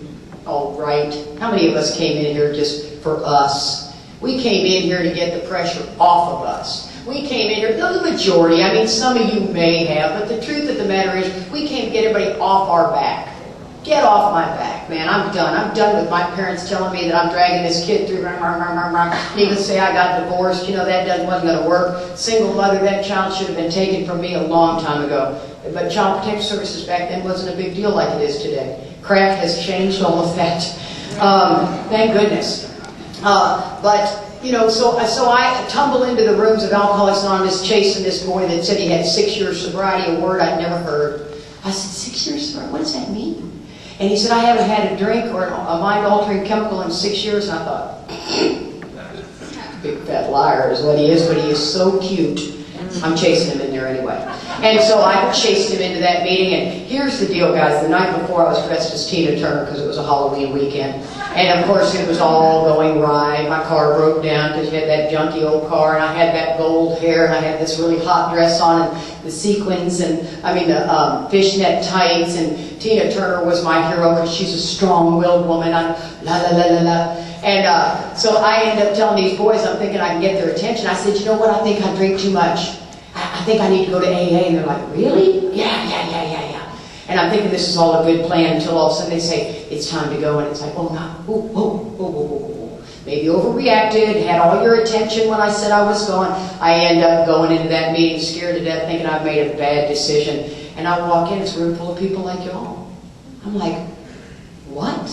All right. How many of us came in here just for us? We came in here to get the pressure off of us. We came in here, the majority, some of you may have, but the truth of the matter is, we came to get everybody off our back. Get off my back, man. I'm done. I'm done with my parents telling me that I'm dragging this kid through. Needless to say, I got divorced. That wasn't going to work. Single mother, that child should have been taken from me a long time ago. But Child Protective Services back then wasn't a big deal like it is today. Crack has changed all of that. Thank goodness. So I tumble into the rooms of Alcoholics Anonymous chasing this boy that said he had 6 years sobriety, a word I'd never heard. I said, 6 years sobriety? What does that mean? And he said, I haven't had a drink or a mind-altering chemical in 6 years. And I thought, big fat liar is what he is, but he is so cute. I'm chasing him in there anyway. And so I chased him into that meeting, and here's the deal, guys. The night before, I was dressed as Tina Turner because it was a Halloween weekend. And of course, it was all going right. My car broke down because you had that junky old car, and I had that gold hair, and I had this really hot dress on, and the sequins, and the fishnet tights, and Tina Turner was my hero because she's a strong-willed woman. La la la la la. And so I ended up telling these boys, I'm thinking I can get their attention. I said, you know what? I think I drink too much. I think I need to go to AA. And they're like, really? Yeah. And I'm thinking this is all a good plan until all of a sudden they say, it's time to go. And it's like, whoa. Maybe overreacted, had all your attention when I said I was going. I end up going into that meeting scared to death, thinking I've made a bad decision. And I walk in, it's a room full of people like y'all. I'm like, what?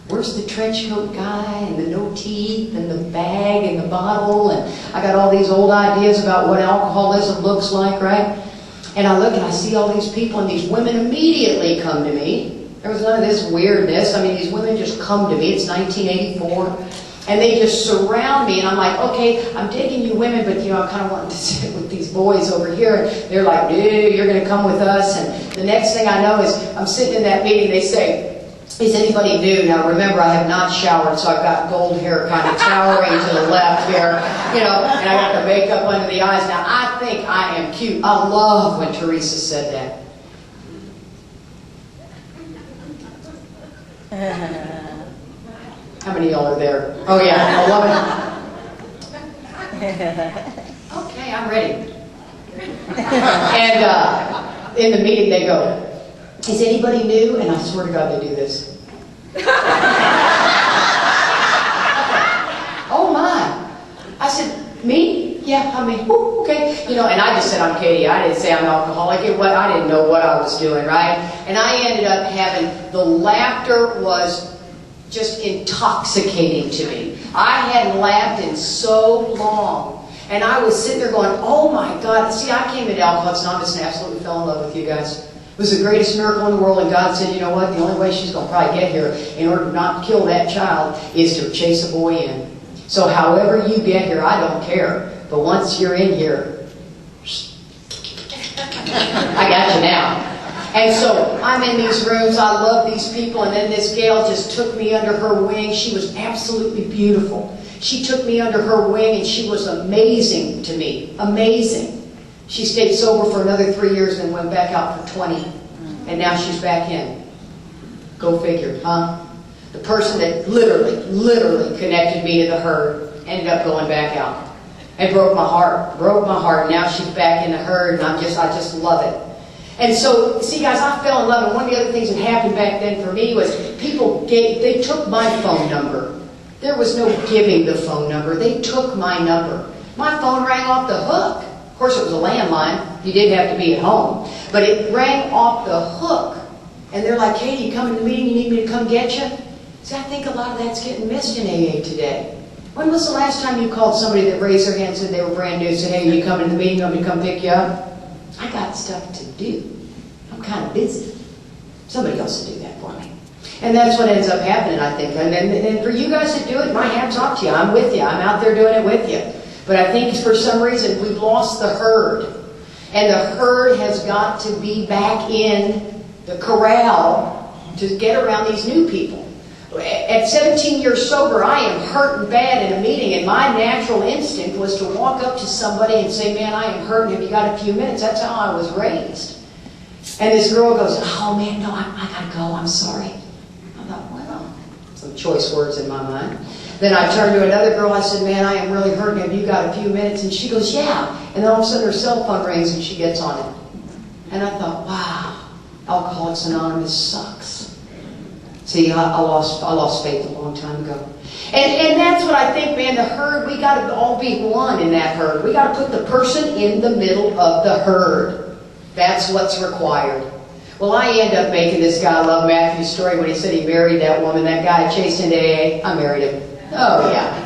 Where's the trench coat guy, and the no teeth, and the bag, and the bottle, and I got all these old ideas about what alcoholism looks like, right? And I look and I see all these people, and these women immediately come to me. There was none of this weirdness. These women just come to me. It's 1984. And they just surround me, and I'm like, okay, I'm digging you women, but I'm kind of wanting to sit with these boys over here. And they're like, no, you're going to come with us. And the next thing I know is I'm sitting in that meeting. They say, is anybody new? Now remember, I have not showered, so I've got gold hair kind of towering to the left here, and I got the makeup under the eyes. Now I think I am cute. I love when Teresa said that. How many of y'all are there? Oh yeah, 11. Okay, I'm ready. And in the meeting they go, is anybody new? And I swear to God they do this. Oh my. I said, me? Yeah, I mean, okay. And I just said, I'm Katie. I didn't say I'm an alcoholic. I didn't know what I was doing, right? And I ended up having, the laughter was just intoxicating to me. I hadn't laughed in so long. And I was sitting there going, oh my God. See, I came into Alcoholics Anonymous and absolutely fell in love with you guys. It was the greatest miracle in the world. And God said, you know what? The only way she's going to probably get here in order to not kill that child is to chase a boy in. So however you get here, I don't care. But once you're in here, I got you now. And so I'm in these rooms, I love these people, and then this gal just took me under her wing. She was absolutely beautiful. She took me under her wing, and she was amazing to me. Amazing. She stayed sober for another 3 years and then went back out for 20. And now she's back in. Go figure, huh? The person that literally connected me to the herd ended up going back out. It broke my heart. Broke my heart. Now she's back in the herd, and I just love it. And so, see guys, I fell in love, and one of the other things that happened back then for me was they took my phone number. There was no giving the phone number. They took my number. My phone rang off the hook. Of course, it was a landline. You did have to be at home. But it rang off the hook. And they're like, Katie, you coming to the meeting? You need me to come get you? See, I think a lot of that's getting missed in AA today. When was the last time you called somebody that raised their hand and said they were brand new and said, hey, are you coming to the meeting? I'm going to come pick you up? I got stuff to do. I'm kind of busy. Somebody else will do that for me. And that's what ends up happening, I think. And for you guys to do it, my hat's off to you. I'm with you. I'm out there doing it with you. But I think for some reason we've lost the herd. And the herd has got to be back in the corral to get around these new people. At 17 years sober, I am hurting bad in a meeting, and my natural instinct was to walk up to somebody and say, man, I am hurting. Have you got a few minutes? That's how I was raised. And this girl goes, oh man, no, I gotta go, I'm sorry. I thought, well, some choice words in my mind. Then I turned to another girl, I said, man, I am really hurting. Have you got a few minutes? And she goes, yeah. And then all of a sudden her cell phone rings and she gets on it. And I thought, wow, Alcoholics Anonymous sucks. See, I lost faith a long time ago. And that's what I think, man, the herd, we got to all be one in that herd. We got to put the person in the middle of the herd. That's what's required. Well, I end up making this guy, I love Matthew's story when he said he married that woman, that guy chased into AA. I married him. Oh, yeah.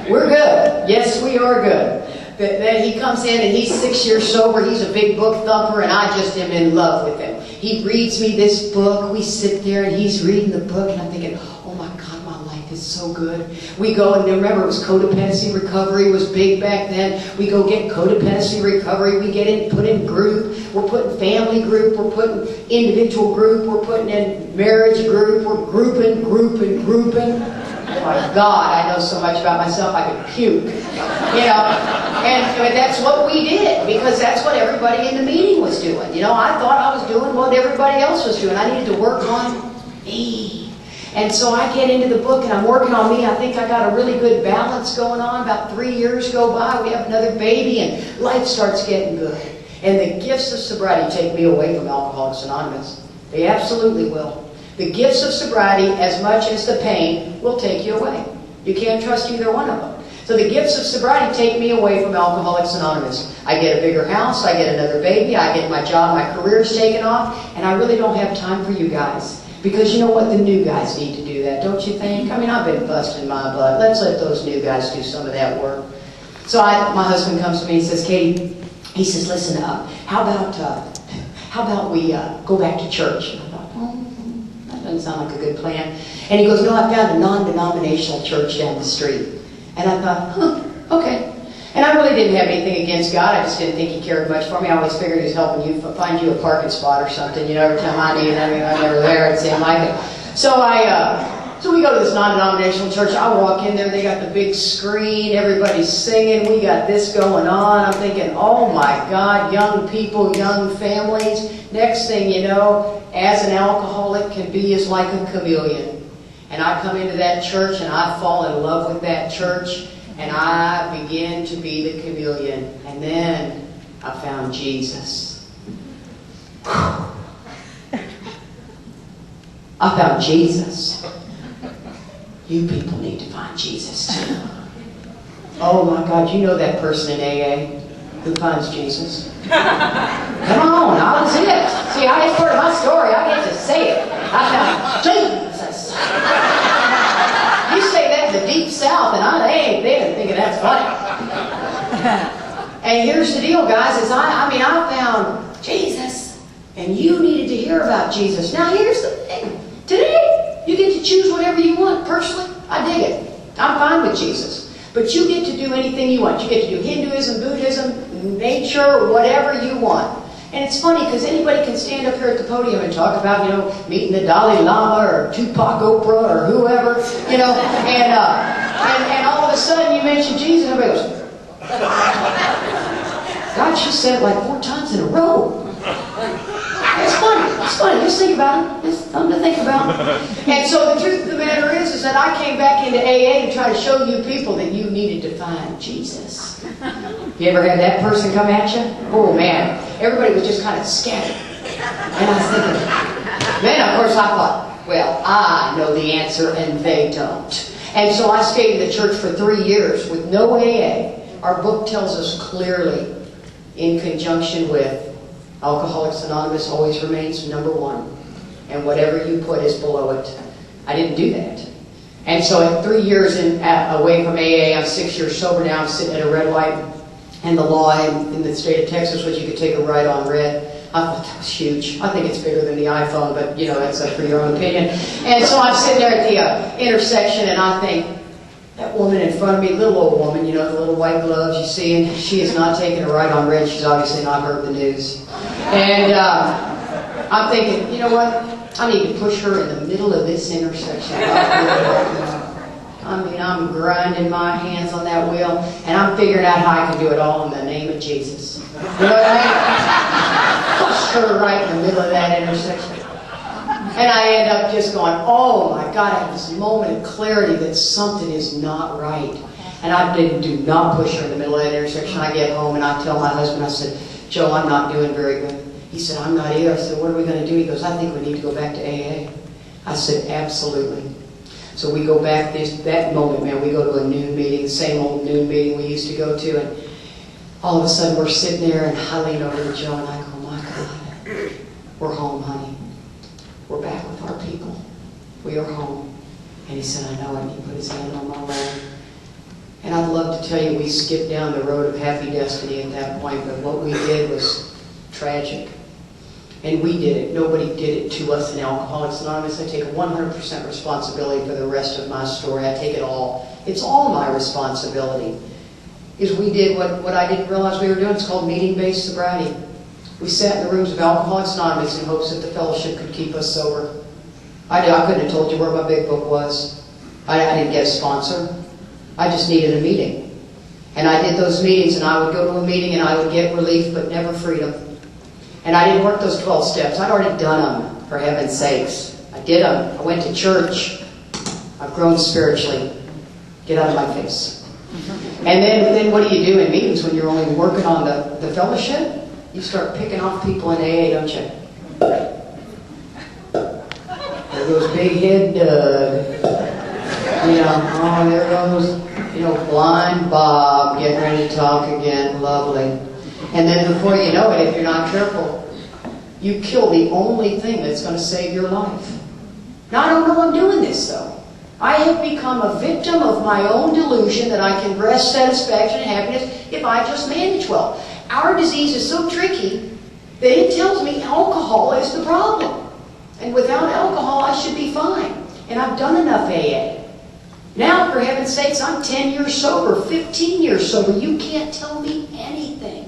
We're good. Yes, we are good. Then he comes in and he's 6 years sober. He's a big book thumper, and I just am in love with him. He reads me this book. We sit there and he's reading the book, and I'm thinking, oh my God, my life is so good. We go, and remember, it was codependency recovery was big back then. We go get codependency recovery. We get in, put in group. We're putting family group. We're putting individual group. We're putting in marriage group. We're grouping. Oh my God, I know so much about myself, I could puke. And that's what we did, because that's what everybody in the meeting was doing. I thought I was doing what everybody else was doing. I needed to work on me. And so I get into the book and I'm working on me. I think I got a really good balance going on. About 3 years go by, we have another baby, and life starts getting good. And the gifts of sobriety take me away from Alcoholics Anonymous. They absolutely will. The gifts of sobriety, as much as the pain, will take you away. You can't trust either one of them. So the gifts of sobriety take me away from Alcoholics Anonymous. I get a bigger house, I get another baby, I get my job, my career's taken off, and I really don't have time for you guys. Because you know what? The new guys need to do that, don't you think? I mean, I've been busting my butt. Let's let those new guys do some of that work. So my husband comes to me and says, Katie, he says, listen, how about we go back to church? And I thought, Doesn't sound like a good plan. And he goes, no, I found a non-denominational church down the street. And I thought, okay. And I really didn't have anything against God. I just didn't think he cared much for me. I always figured he was helping you find you a parking spot or something. You know, every time I needed, I'm never there. It seemed like it. So we go to this non-denominational church. I walk in there. They got the big screen. Everybody's singing. We got this going on. I'm thinking, oh my God, young people, young families. Next thing you know, as an alcoholic can be is like a chameleon. And I come into that church and I fall in love with that church. And I begin to be the chameleon. And then I found Jesus. I found Jesus. You people need to find Jesus too. Oh my God, you know that person in AA who finds Jesus? Come on, I was it. See, it's part of my story. I get to say it. I found Jesus. You say that in the deep south, and they didn't think that's funny. And here's the deal, guys, is I found Jesus, and you needed to hear about Jesus. Now here's the thing. Today, you get to choose whatever you want. Personally, I dig it. I'm fine with Jesus. But you get to do anything you want. You get to do Hinduism, Buddhism, nature, whatever you want. And it's funny because anybody can stand up here at the podium and talk about, meeting the Dalai Lama or Tupac Oprah or whoever, and all of a sudden you mention Jesus and everybody goes, God, she said it like 4 times in a row. It's funny. It's funny. Just think about it. It's something to think about. And so the truth of the matter is that I came back into AA to try to show you people that you needed to find Jesus. You ever had that person come at you? Oh, man. Everybody was just kind of scattered. And I was thinking, then of course I thought, well, I know the answer and they don't. And so I stayed in the church for 3 years with no AA. Our book tells us clearly, in conjunction with Alcoholics Anonymous always remains number 1. And whatever you put is below it. I didn't do that. And so at 3 years away from AA, I'm 6 years sober now. I'm sitting at a red light. And the law in the state of Texas was you could take a ride on red. I thought that was huge. I think it's bigger than the iPhone, but that's up for your own opinion. And so I'm sitting there at the intersection and I think, that woman in front of me, little old woman, the little white gloves you see, and she is not taking a ride on red. She's obviously not heard the news. And I'm thinking, you know what? I need to push her in the middle of this intersection. I'm grinding my hands on that wheel, and I'm figuring out how I can do it all in the name of Jesus. You know what I mean? Push her right in the middle of that intersection. And I end up just going, oh my God, I have this moment of clarity that something is not right. And I do not push her in the middle of that intersection. I get home and I tell my husband, I said, Joe, I'm not doing very good. He said, I'm not either. I said, what are we going to do? He goes, I think we need to go back to AA. I said, absolutely. So we go back that moment, man, we go to a noon meeting, the same old noon meeting we used to go to, and all of a sudden we're sitting there and I lean over to Joe and I go, my God, we're home, honey. We're back with our people. We are home. And he said, I know, and he put his hand on my leg. And I'd love to tell you we skipped down the road of happy destiny at that point, but what we did was tragic. And we did it. Nobody did it to us in Alcoholics Anonymous. I take 100% responsibility for the rest of my story. I take it all. It's all my responsibility. Is we did what I didn't realize we were doing. It's called meeting-based sobriety. We sat in the rooms of Alcoholics Anonymous in hopes that the fellowship could keep us sober. I couldn't have told you where my big book was. I didn't get a sponsor. I just needed a meeting. And I did those meetings, and I would go to a meeting and I would get relief, but never freedom. And I didn't work those 12 steps. I'd already done them, for heaven's sakes. I did them. I went to church. I've grown spiritually. Get out of my face. And then what do you do in meetings when you're only working on the fellowship? You start picking off people in AA, don't you? There goes Big Head Doug. Oh, there goes, Blind Bob getting ready to talk again. Lovely. And then before you know it, if you're not careful, you kill the only thing that's going to save your life. Now, I don't know I'm doing this, though. I have become a victim of my own delusion that I can rest, satisfaction, and happiness if I just manage well. Our disease is so tricky that it tells me alcohol is the problem. And without alcohol, I should be fine. And I've done enough AA. Now, for heaven's sakes, I'm 10 years sober, 15 years sober. You can't tell me anything.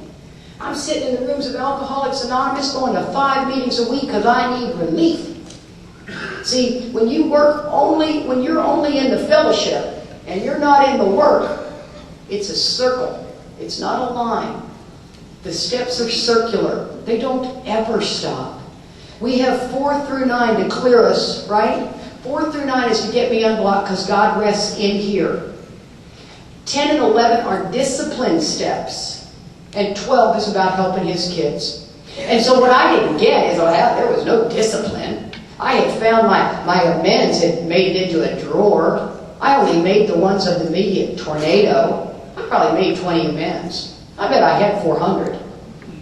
I'm sitting in the rooms of Alcoholics Anonymous going to 5 meetings a week because I need relief. See, when you're only in the fellowship and you're not in the work, it's a circle. It's not a line. The steps are circular. They don't ever stop. We have 4 through 9 to clear us, right? 4 through 9 is to get me unblocked because God rests in here. 10 and 11 are discipline steps. And 12 is about helping his kids. And so what I didn't get is, there was no discipline. I had found my amends had made it into a drawer. I only made the ones of the immediate tornado. I probably made 20 amends. I bet I had 400.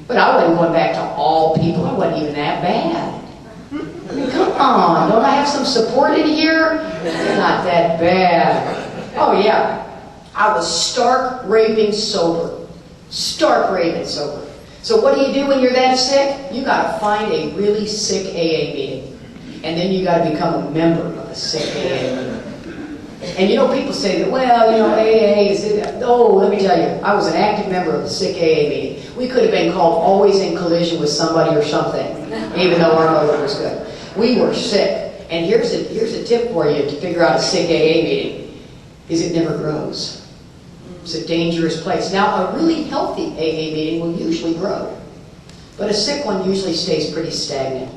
But I wasn't going back to all people. I wasn't even that bad. I mean, come on. Don't I have some support in here? They're not that bad. Oh, yeah. I was stark raving sober. Stark raving sober. So what do you do when you're that sick? You got to find a really sick AA meeting. And then you got to become a member of a sick AA meeting. And you know, people say that, AA is... Oh, let me tell you, I was an active member of a sick AA meeting. We could have been called always in collision with somebody or something, even though our motive was good. We were sick. And here's a tip for you to figure out a sick AA meeting, is it never grows. It's a dangerous place. Now, a really healthy AA meeting will usually grow, but a sick one usually stays pretty stagnant.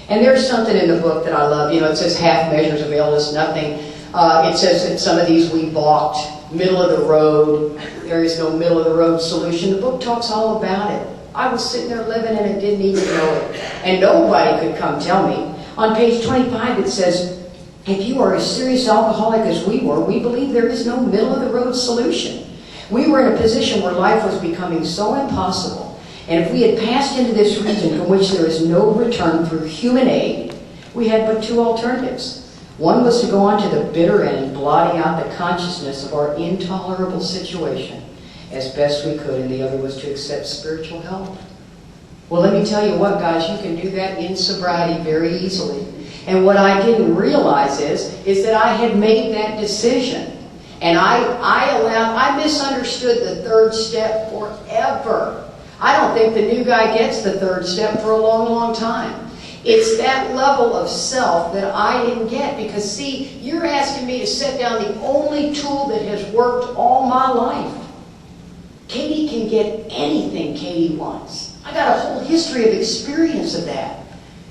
And there's something in the book that I love. It says half measures avail us nothing. It says that some of these we balked, middle of the road. There is no middle of the road solution. The book talks all about it. I was sitting there living and I didn't even know it. And nobody could come tell me. On page 25 it says, if you are as serious alcoholic as we were, we believe there is no middle of the road solution. We were in a position where life was becoming so impossible, and if we had passed into this region from which there is no return through human aid, we had but 2 alternatives. One was to go on to the bitter end, blotting out the consciousness of our intolerable situation as best we could, and the other was to accept spiritual help. Well, let me tell you what, guys, you can do that in sobriety very easily. And what I didn't realize is that I had made that decision. And I misunderstood the 3rd step forever. I don't think the new guy gets the 3rd step for a long, long time. It's that level of self that I didn't get because, see, you're asking me to set down the only tool that has worked all my life. Katie can get anything Katie wants. I got a whole history of experience of that.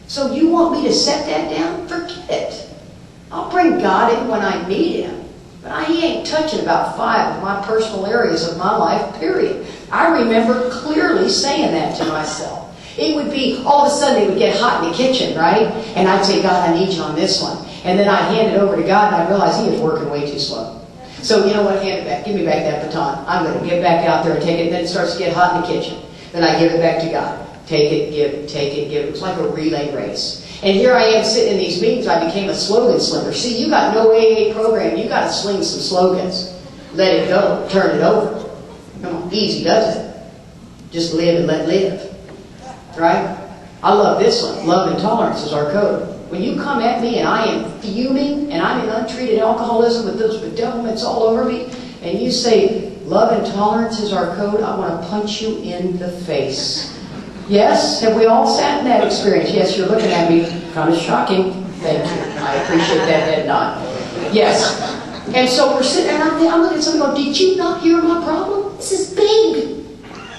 So you want me to set that down? Forget it. I'll bring God in when I need Him. But He ain't touching about 5 of my personal areas of my life, period. I remember clearly saying that to myself. It would be, all of a sudden it would get hot in the kitchen, right? And I'd say, God, I need you on this one. And then I'd hand it over to God and I'd realize He is working way too slow. So you know what, hand it back. Give me back that baton. I'm going to get back out there and take it. And then it starts to get hot in the kitchen. Then I give it back to God. Take it, give it, take it, give it. It was like a relay race. And here I am sitting in these meetings, I became a slogan slinger. See, you got no AA program, you got to sling some slogans. Let it go, turn it over. Come on, easy does it. Just live and let live. Right? I love this one. Love and tolerance is our code. When you come at me and I am fuming and I'm in untreated alcoholism with those bedevilments all over me, and you say, love and tolerance is our code, I want to punch you in the face. Yes? Have we all sat in that experience? Yes, you're looking at me. Kind of shocking. Thank you. I appreciate that head nod. Yes. And so we're sitting there, and I'm looking at somebody going, did you not hear my problem? This is big.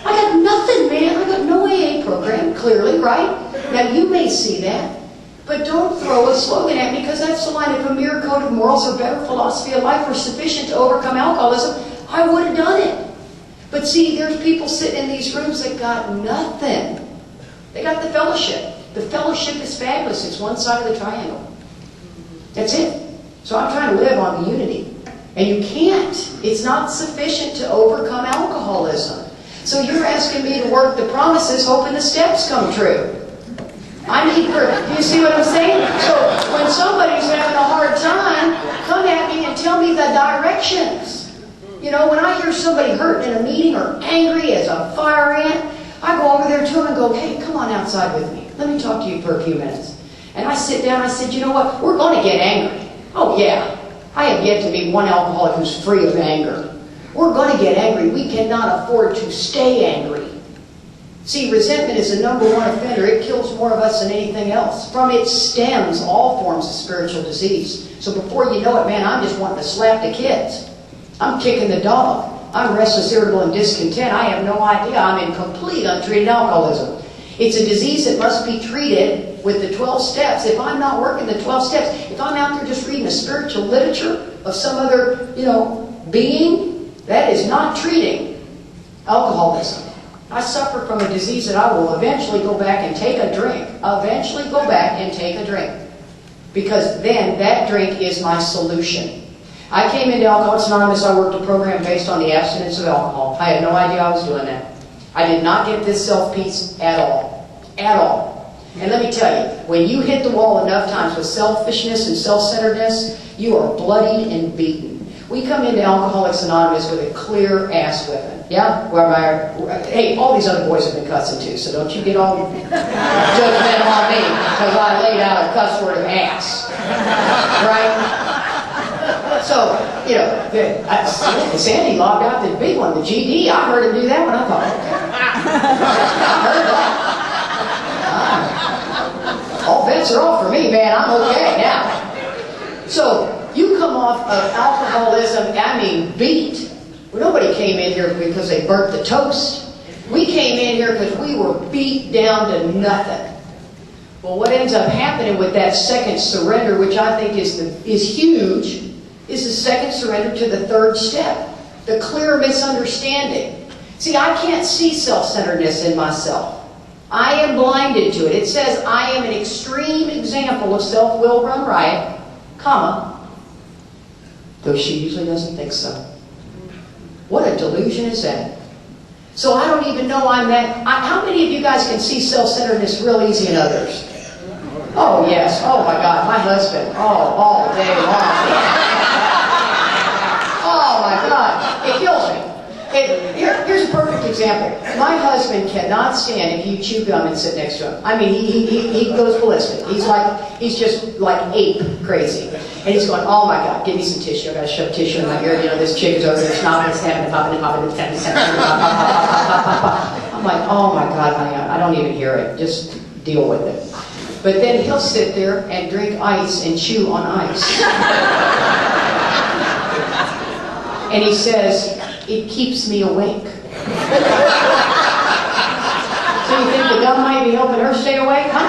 I got nothing, man. I got no AA program, clearly, right? Now, you may see that, but don't throw a slogan at me, because that's the line. If a mere code of morals or better philosophy of life were sufficient to overcome alcoholism, I would have done it. But see, there's people sitting in these rooms that got nothing. They got the fellowship. The fellowship is fabulous. It's one side of the triangle. That's it. So I'm trying to live on the unity. And you can't. It's not sufficient to overcome alcoholism. So you're asking me to work the promises, hoping the steps come true. I need do you see what I'm saying? So when somebody's having a hard time, come at me and tell me the directions. You know, when I hear somebody hurting in a meeting or angry as a fire ant, I go over there to them and go, hey, come on outside with me. Let me talk to you for a few minutes. And I sit down, I said, you know what, we're going to get angry. Oh yeah, I have yet to meet one alcoholic who's free of anger. We're going to get angry. We cannot afford to stay angry. See, resentment is the #1 offender. It kills more of us than anything else. From it stems all forms of spiritual disease. So before you know it, man, I'm just wanting to slap the kids. I'm kicking the dog. I'm restless, irritable, and discontent. I have no idea. I'm in complete untreated alcoholism. It's a disease that must be treated with the 12 steps. If I'm not working the 12 steps, if I'm out there just reading the spiritual literature of some other, being, that is not treating alcoholism. I suffer from a disease that I will eventually go back and take a drink. Eventually go back and take a drink. Because then that drink is my solution. I came into Alcoholics Anonymous, I worked a program based on the abstinence of alcohol. I had no idea I was doing that. I did not get this self-peace at all. At all. And let me tell you, when you hit the wall enough times with selfishness and self-centeredness, you are bloodied and beaten. We come into Alcoholics Anonymous with a clear ass whipping. Yeah? Hey, all these other boys have been cussing too, so don't you get all judgmental on me because I laid out a cuss word of ass. Right? So, Sandy logged out the big one, the GD. I heard him do that one. I thought, okay. I heard that. All bets are off for me, man. I'm okay now. So, you come off of alcoholism, beat. Well, nobody came in here because they burnt the toast. We came in here because we were beat down to nothing. Well, what ends up happening with that second surrender, which I think is huge, is the second surrender to the third step, the clear misunderstanding. See, I can't see self-centeredness in myself. I am blinded to it. It says I am an extreme example of self-will run riot, though she usually doesn't think so. What a delusion is that? So I don't even know I'm that. How many of you guys can see self-centeredness real easy in others? Oh, yes. Oh, my God. My husband. Oh, all day long. Oh, my God. It kills me. Here's a perfect example. My husband cannot stand if you chew gum and sit next to him. He goes ballistic. He's just like ape crazy. And he's going, oh my God, give me some tissue. I've got to shove tissue in my ear. This chick is over there snobbing, snapping, popping, popping, tapping, I'm like, oh my God, honey, I don't even hear it. Just deal with it. But then he'll sit there and drink ice and chew on ice. And he says, it keeps me awake. So you think the gum might be helping her stay awake, huh?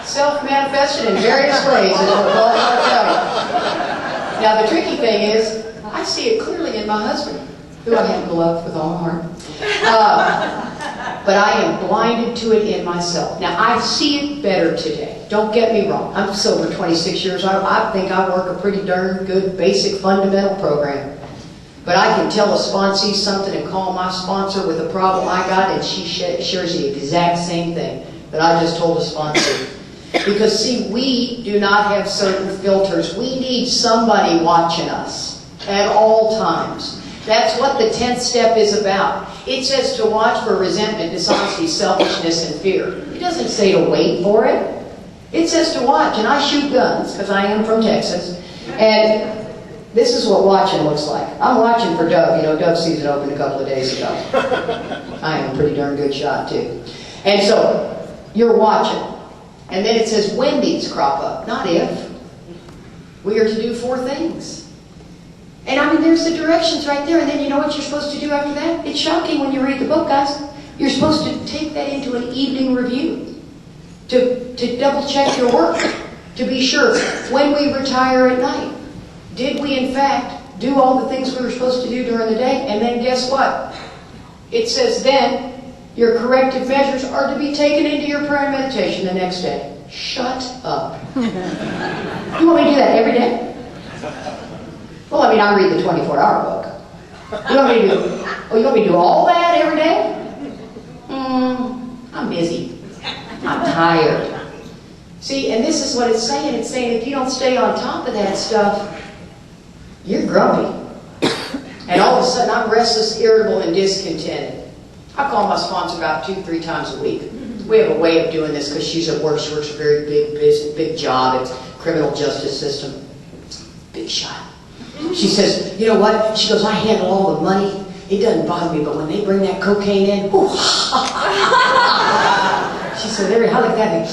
Self-manifested in various ways is what I'll tell you. Now the tricky thing is, I see it clearly in my husband, who I happen to love with all my heart. But I am blinded to it in myself. Now I see it better today. Don't get me wrong. I'm sober 26 years. I think I work a pretty darn good basic fundamental program. But I can tell a sponsee something and call my sponsor with a problem I got, and she shares the exact same thing that I just told a sponsee. Because see, we do not have certain filters. We need somebody watching us at all times. That's what the 10th step is about. It says to watch for resentment, dishonesty, selfishness, and fear. It doesn't say to wait for it. It says to watch. And I shoot guns, because I am from Texas. And this is what watching looks like. I'm watching for Doug. Dove season opened a couple of days ago. I am a pretty darn good shot, too. And so, you're watching. And then it says when these crop up, not if. We are to do 4 things. And there's the directions right there. And then you know what you're supposed to do after that? It's shocking when you read the book, guys. You're supposed to take that into an evening review. To double check your work. To be sure, when we retire at night, did we in fact do all the things we were supposed to do during the day? And then guess what? It says then, your corrective measures are to be taken into your prayer and meditation the next day. Shut up. You want me to do that every day? Well, I read the 24-hour book. You want me to do all that every day? I'm busy. I'm tired. See, and this is what it's saying. It's saying if you don't stay on top of that stuff, you're grumpy. And all of a sudden, I'm restless, irritable, and discontented. I call my sponsor about 2-3 times a week. We have a way of doing this because she's at work. She works a very big job. It's criminal justice system. Big shot. She says, you know what? She goes, I handle all the money. It doesn't bother me, but when they bring that cocaine in, whoo, she said, Larry, how like that?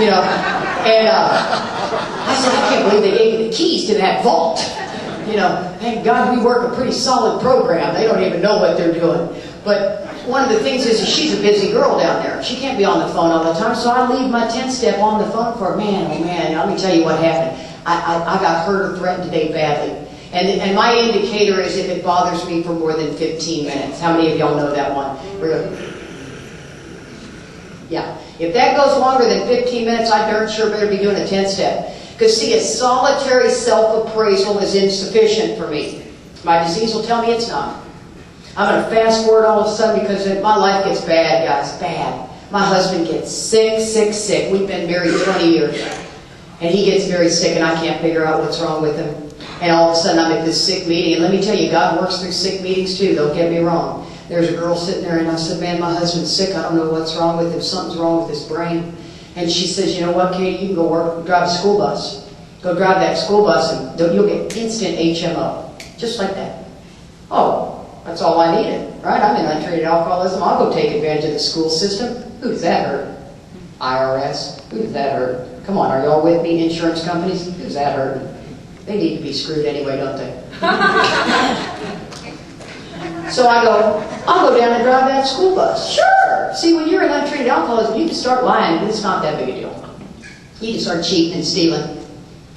You know, and I said, I can't believe they gave you the keys to that vault. You know, thank God we work a pretty solid program. They don't even know what they're doing. But one of the things is she's a busy girl down there. She can't be on the phone all the time, so I leave my 10-step on the phone for her. Man, oh man, let me tell you what happened. I got hurt or threatened today badly. And my indicator is if it bothers me for more than 15 minutes. How many of y'all know that one? Yeah. If that goes longer than 15 minutes, I darn sure better be doing a 10-step. Because see, a solitary self-appraisal is insufficient for me. My disease will tell me it's not. I'm going to fast forward all of a sudden because my life gets bad, guys, bad. My husband gets sick. We've been married 20 years. And he gets very sick and I can't figure out what's wrong with him. And all of a sudden I'm at this sick meeting. And let me tell you, God works through sick meetings too, don't get me wrong. There's a girl sitting there and I said, man, my husband's sick. I don't know what's wrong with him. Something's wrong with his brain. And she says, you know what, Katie, you can go drive a school bus. Go drive that school bus and you'll get instant HMO. Just like that. Oh, that's all I needed, right? I'm in untreated alcoholism. I'll go take advantage of the school system. Who does that hurt? IRS. Who does that hurt? Come on, are y'all with me? Insurance companies? Who does that hurt? They need to be screwed anyway, don't they? So I'll go down and drive that school bus. Sure! See, when you're in untreated alcoholism, you can start lying. It's not that big a deal. You can start cheating and stealing.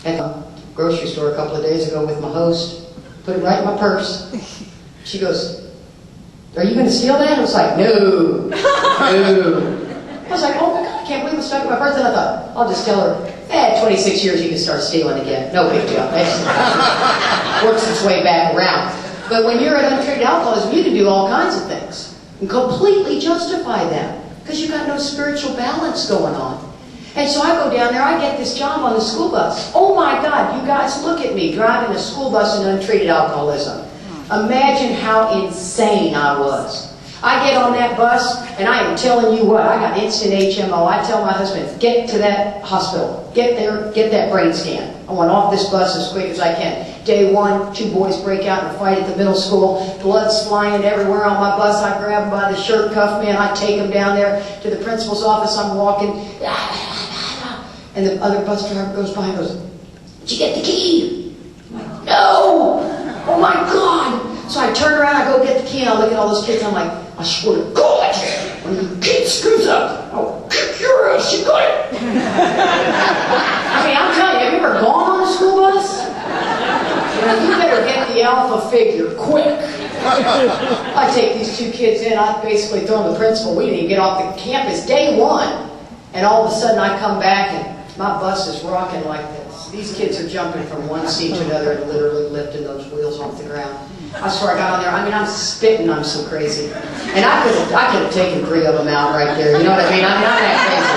At the grocery store a couple of days ago with my host, put it right in my purse. She goes, are you going to steal that? I was like, no. I was like, oh my God, I can't believe it's stuck in my purse. And I thought, I'll just tell her, 26 years you can start stealing again. No big deal. That works its way back around. But when you're at untreated alcoholism, you can do all kinds of things and completely justify them because you've got no spiritual balance going on. And so I go down there, I get this job on the school bus. Oh my God, you guys, look at me driving a school bus in untreated alcoholism. Imagine how insane I was. I get on that bus, and I am telling you what, I got instant HMO. I tell my husband, get to that hospital. Get there, get that brain scan. I want off this bus as quick as I can. Day one, 2 boys break out in a fight at the middle school. Blood's flying everywhere on my bus. I grab them by the shirt cuff, man. I take them down there to the principal's office. I'm walking. And the other bus driver goes by and goes, did you get the key? I'm like, no! Oh my God! So I turn around, I go get the key, and I look at all those kids, and I'm like, I swear to God, when you kid screws up, I'll kick your ass, you got it! I mean, I'm telling you, have you ever gone on a school bus? You better get the alpha figure, quick! I take these 2 kids in, I basically throw them the principal. We didn't even get off the campus day 1. And all of a sudden I come back, and my bus is rocking like this. These kids are jumping from one seat to another and literally lifting those wheels off the ground. I swear I got on there. I mean, I'm spitting. I'm so crazy. And I could have taken 3 of them out right there. You know what I mean? I'm not that crazy.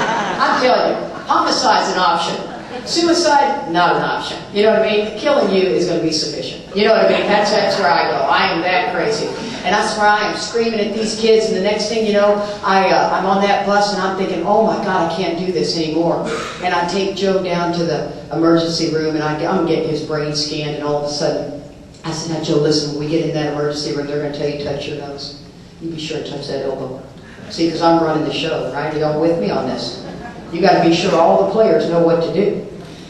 I'm telling you, homicide's an option. Suicide, not an option. You know what I mean? Killing you is going to be sufficient. You know what I mean? That's where I go. I am that crazy. And that's where I am screaming at these kids. And the next thing you know, I'm on that bus and I'm thinking, oh my God, I can't do this anymore. And I take Joe down to the emergency room and I'm getting his brain scanned. And all of a sudden, I said, now Joe, listen, when we get in that emergency room, they're going to tell you touch your nose. You be sure to touch that elbow. See, because I'm running the show, right? Are y'all with me on this? You got to be sure all the players know what to do.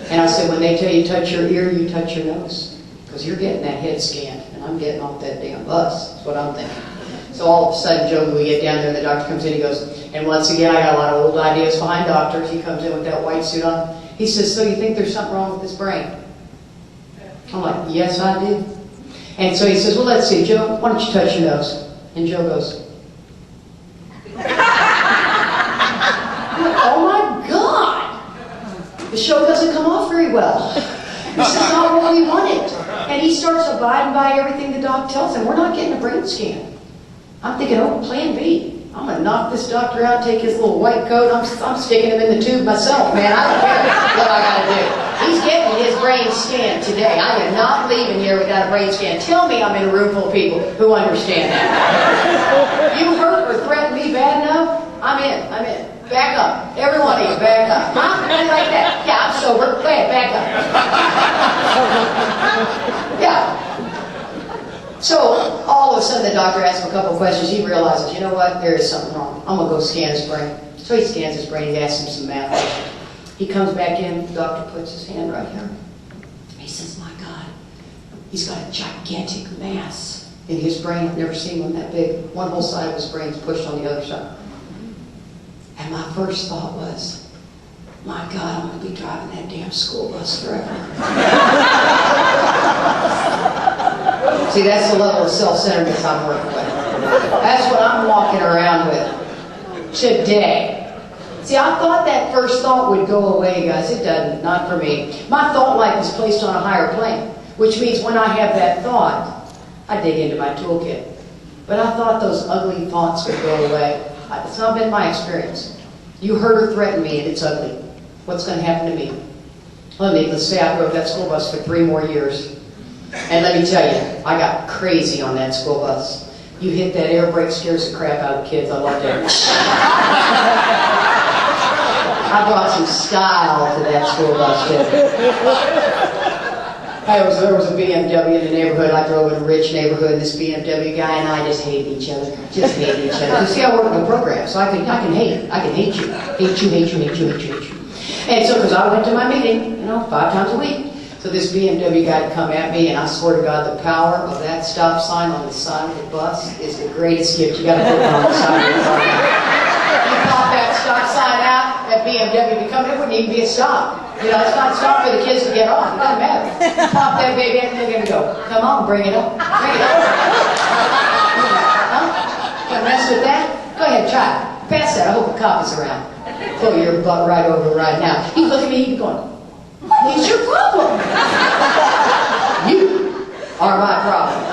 And I said, when they tell you touch your ear, you touch your nose. Because you're getting that head scanned. And I'm getting off that damn bus. That's what I'm thinking. So all of a sudden, Joe, when we get down there, the doctor comes in, he goes, and once again, I got a lot of old ideas behind doctors. He comes in with that white suit on. He says, so you think there's something wrong with his brain? I'm like, yes, I do. And so he says, well, let's see, Joe, why don't you touch your nose? And Joe goes, I'm like, oh my God! The show doesn't come off very well. This is not what we wanted. And he starts abiding by everything the doc tells him. We're not getting a brain scan. I'm thinking, oh, plan B. I'm going to knock this doctor out, take his little white coat. I'm sticking him in the tube myself, man. I don't care what I got to do. He's getting his brain scanned today. I am not leaving here without a brain scan. Tell me I'm in a room full of people who understand that. You hurt or threaten me bad enough, I'm in. Back up. Every one of you, back up. Huh? I like that. Yeah, I'm sober. Go ahead, back up. Yeah. So, all of a sudden, the doctor asks him a couple of questions. He realizes, you know what? There is something wrong. I'm going to go scan his brain. So he scans his brain. He asks him some math questions. He comes back in. The doctor puts his hand right here. He says, my God, he's got a gigantic mass in his brain. I've never seen one that big. One whole side of his brain is pushed on the other side. And my first thought was, my God, I'm going to be driving that damn school bus forever. See, that's the level of self-centeredness I'm working with. That's what I'm walking around with today. See, I thought that first thought would go away, guys. It doesn't. Not for me. My thought life is placed on a higher plane, which means when I have that thought, I dig into my toolkit. But I thought those ugly thoughts would go away. It's not been my experience. You hurt or threaten me and it's ugly. What's going to happen to me? Let's say I drove that school bus for 3 more years. And let me tell you, I got crazy on that school bus. You hit that air brake, scares the crap out of kids. I loved it. I brought some style to that school bus too. There was a BMW in the neighborhood. I drove in a rich neighborhood. This BMW guy and I just hated each other. Just hated each other. You see, I work in the program, so I can hate. I can hate you. Hate you. And so, because I went to my meeting, 5 times a week. So this BMW guy would come at me, and I swear to God, the power of that stop sign on the side of the bus is the greatest gift you got to put on the side of the car. You pop that stop sign out, that BMW would come, it wouldn't even be a stop. It's not a stop for the kids to get on. It doesn't matter. Pop that baby in, they're going to go, come on, bring it up. Bring it up. Huh? Gonna mess with that? Go ahead, try it. Pass that. I hope a cop is around. Pull your butt right over right now. He's looking at me, he's going, what is your problem? You are my problem.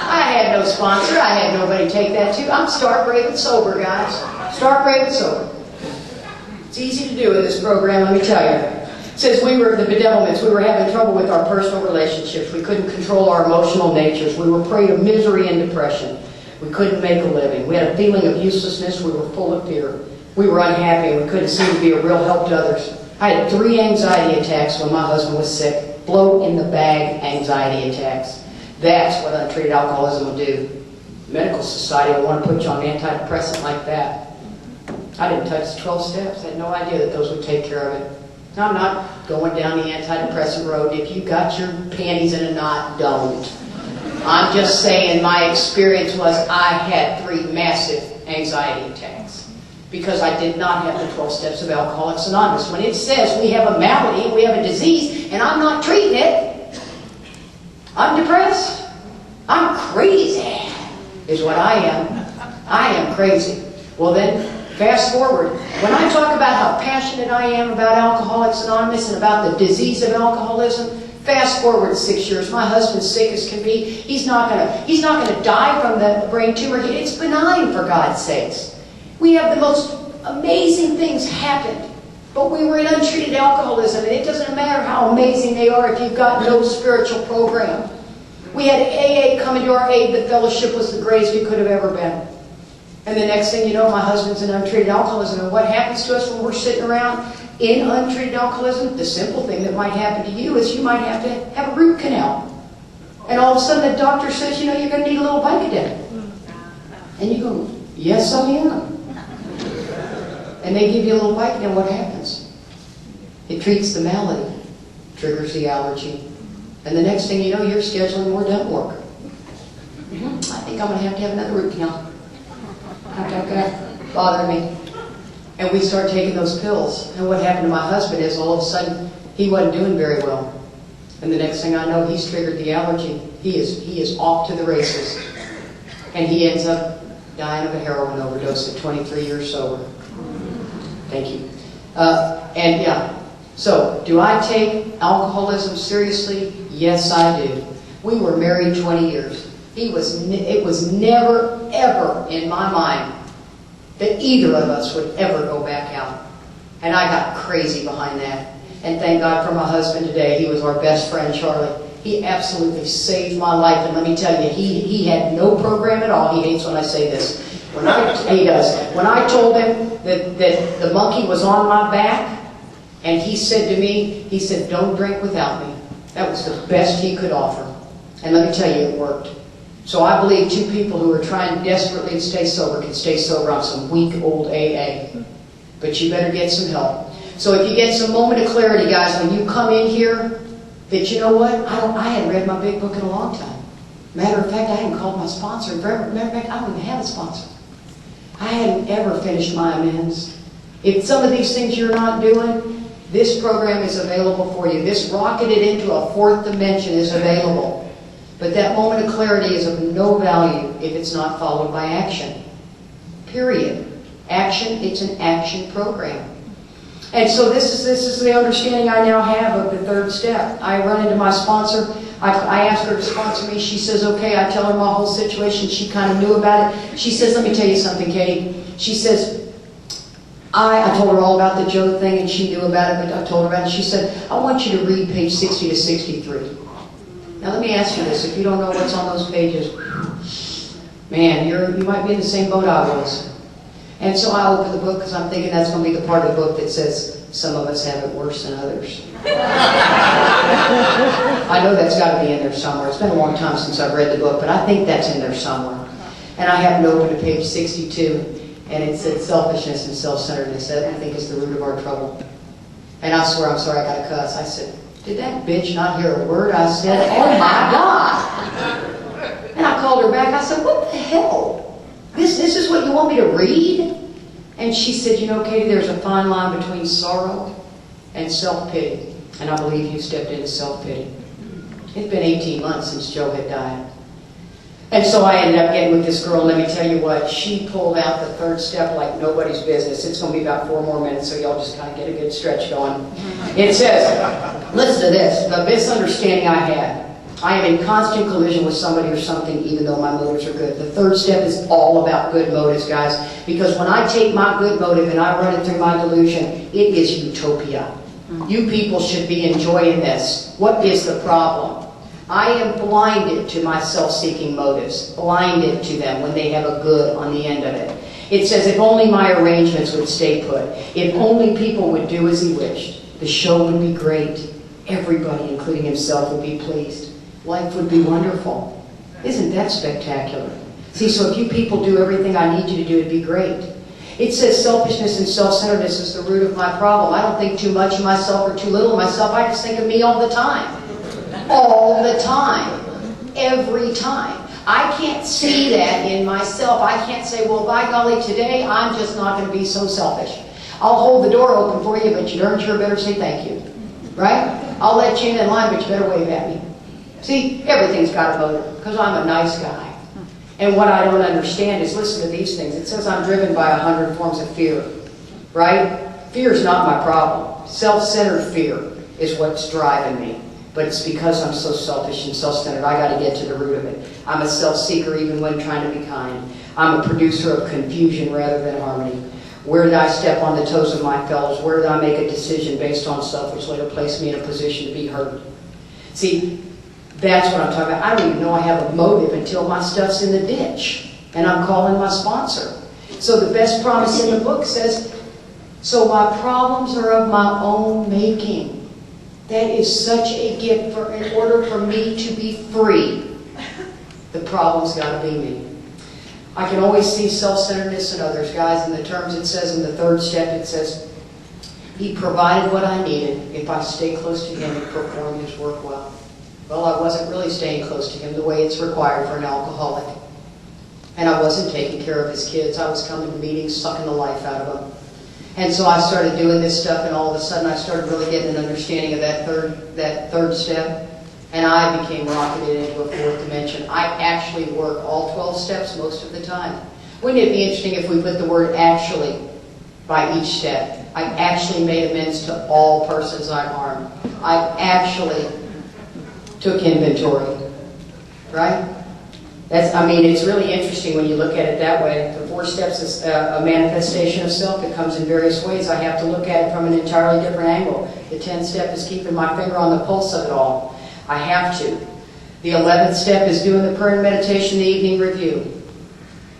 I had no sponsor. I had nobody take that to. I'm stark, brave, and sober, guys. Stark, brave, and sober. It's easy to do in this program, let me tell you. Since we were the bedevilments, we were having trouble with our personal relationships. We couldn't control our emotional natures. We were prey to misery and depression. We couldn't make a living. We had a feeling of uselessness. We were full of fear. We were unhappy. We couldn't seem to be a real help to others. I had 3 anxiety attacks when my husband was sick. Blow in the bag anxiety attacks. That's what untreated alcoholism will do. The medical society will want to put you on an antidepressant like that. I didn't touch the 12 steps. I had no idea that those would take care of it. I'm not going down the antidepressant road. If you got your panties in a knot, don't. I'm just saying my experience was I had 3 massive anxiety attacks because I did not have the 12 steps of Alcoholics Anonymous. When it says we have a malady, we have a disease, and I'm not treating it, I'm depressed. I'm crazy, is what I am. I am crazy. Well then, fast forward. When I talk about how passionate I am about Alcoholics Anonymous and about the disease of alcoholism, fast forward 6 years. My husband's sick as can be. He's not gonna die from the brain tumor. It's benign, for God's sakes. We have the most amazing things happen. But we were in untreated alcoholism, and it doesn't matter how amazing they are if you've got no spiritual program. We had AA come into our aid. The fellowship was the greatest we could have ever been. And the next thing you know, my husband's in untreated alcoholism. And what happens to us when we're sitting around in untreated alcoholism? The simple thing that might happen to you is you might have to have a root canal. And all of a sudden the doctor says, you're going to need a little Vicodin. And you go, yes, I am. And they give you a little Vicodin. What happens? It treats the malady, triggers the allergy. And the next thing you know, you're scheduling more dental work. I think I'm going to have another root canal. Okay, bothering me. And we start taking those pills. And what happened to my husband is all of a sudden he wasn't doing very well. And the next thing I know, he's triggered the allergy. He is off to the races. And he ends up dying of a heroin overdose at 23 years sober. Thank you. And yeah, so do I take alcoholism seriously? Yes, I do. We were married 20 years. It was never, ever in my mind that either of us would ever go back out. And I got crazy behind that. And thank God for my husband today. He was our best friend, Charlie. He absolutely saved my life. And let me tell you, he had no program at all. He hates when I say this. He does. When I told him that the monkey was on my back, and he said to me, he said, "Don't drink without me." That was the best he could offer. And let me tell you, it worked. So I believe two people who are trying desperately to stay sober can stay sober on some weak old AA. But you better get some help. So if you get some moment of clarity, guys, when you come in here, that you know what, I hadn't read my big book in a long time. Matter of fact, I hadn't called my sponsor in forever. Matter of fact, I don't even have a sponsor. I hadn't ever finished my amends. If some of these things you're not doing, this program is available for you. This rocketed into a fourth dimension is available. But that moment of clarity is of no value if it's not followed by action. Period. Action, it's an action program. And so this is the understanding I now have of the third step. I run into my sponsor. I ask her to sponsor me. She says, okay. I tell her my whole situation. She kind of knew about it. She says, let me tell you something, Katie. She says, I told her all about the Joe thing, and she knew about it, but I told her about it. She said, I want you to read page 60 to 63. Now let me ask you this. If you don't know what's on those pages, man, you might be in the same boat I was. And so I open the book because I'm thinking that's going to be the part of the book that says some of us have it worse than others. I know that's got to be in there somewhere. It's been a long time since I've read the book, but I think that's in there somewhere. And I happened to open to page 62, and it said selfishness and self-centeredness, that I think is the root of our trouble. And I swear, I'm sorry, I got to cuss. I said, did that bitch not hear a word I said? Oh my God! And I called her back. I said, what the hell? This is what you want me to read? And she said, you know, Katie, there's a fine line between sorrow and self-pity. And I believe you stepped into self-pity. It's been 18 months since Joe had died. And so I ended up getting with this girl, and let me tell you what, she pulled out the third step like nobody's business. It's going to be about 4 more minutes, so y'all just kind of get a good stretch going. It says, listen to this, the misunderstanding I had. I am in constant collision with somebody or something, even though my motives are good. The third step is all about good motives, guys. Because when I take my good motive and I run it through my delusion, it is utopia. You people should be enjoying this. What is the problem? I am blinded to my self-seeking motives. Blinded to them when they have a good on the end of it. It says, if only my arrangements would stay put. If only people would do as he wished. The show would be great. Everybody, including himself, would be pleased. Life would be wonderful. Isn't that spectacular? See, so if you people do everything I need you to do, it'd be great. It says selfishness and self-centeredness is the root of my problem. I don't think too much of myself or too little of myself. I just think of me all the time. All the time. Every time. I can't see that in myself. I can't say, well, by golly, today I'm just not going to be so selfish. I'll hold the door open for you, but you darn sure better say thank you. Right? I'll let you in line, but you better wave at me. See, everything's got a motive, because I'm a nice guy. And what I don't understand is, listen to these things. It says I'm driven by 100 forms of fear, right? Fear is not my problem. Self-centered fear is what's driving me. But it's because I'm so selfish and self-centered. I got to get to the root of it. I'm a self-seeker even when trying to be kind. I'm a producer of confusion rather than harmony. Where did I step on the toes of my fellows? Where did I make a decision based on self, which later placed me in a position to be hurt? See, that's what I'm talking about. I don't even know I have a motive until my stuff's in the ditch. And I'm calling my sponsor. So the best promise in the book says, so my problems are of my own making. That is such a gift in order for me to be free. The problem's got to be me. I can always see self-centeredness in others. Guys, in the terms it says in the third step, it says, he provided what I needed. If I stay close to him and perform his work well. Well, I wasn't really staying close to him the way it's required for an alcoholic. And I wasn't taking care of his kids. I was coming to meetings, sucking the life out of them. And so I started doing this stuff, and all of a sudden I started really getting an understanding of that third step. And I became rocketed into a fourth dimension. I actually work all 12 steps most of the time. Wouldn't it be interesting if we put the word actually by each step? I actually made amends to all persons I harmed. I actually took inventory, right? It's really interesting when you look at it that way. The 4 steps is a manifestation of self. It comes in various ways. I have to look at it from an entirely different angle. The 10th step is keeping my finger on the pulse of it all. I have to. The 11th step is doing the prayer and meditation, the evening review.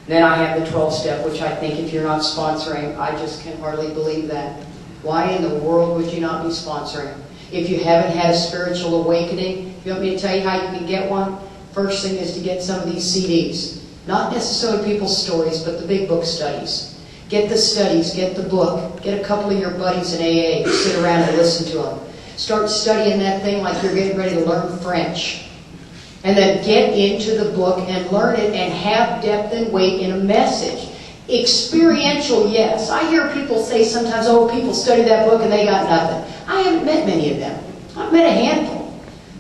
Then I have the 12-step, which I think if you're not sponsoring, I just can hardly believe that. Why in the world would you not be sponsoring? If you haven't had a spiritual awakening, you want me to tell you how you can get one? First thing is to get some of these CDs. Not necessarily people's stories, but the big book studies. Get the studies, get the book, get a couple of your buddies in AA, sit around and listen to them. Start studying that thing like you're getting ready to learn French. And then get into the book and learn it and have depth and weight in a message. Experiential, yes. I hear people say sometimes, oh, people study that book and they got nothing. I haven't met many of them. I've met a handful.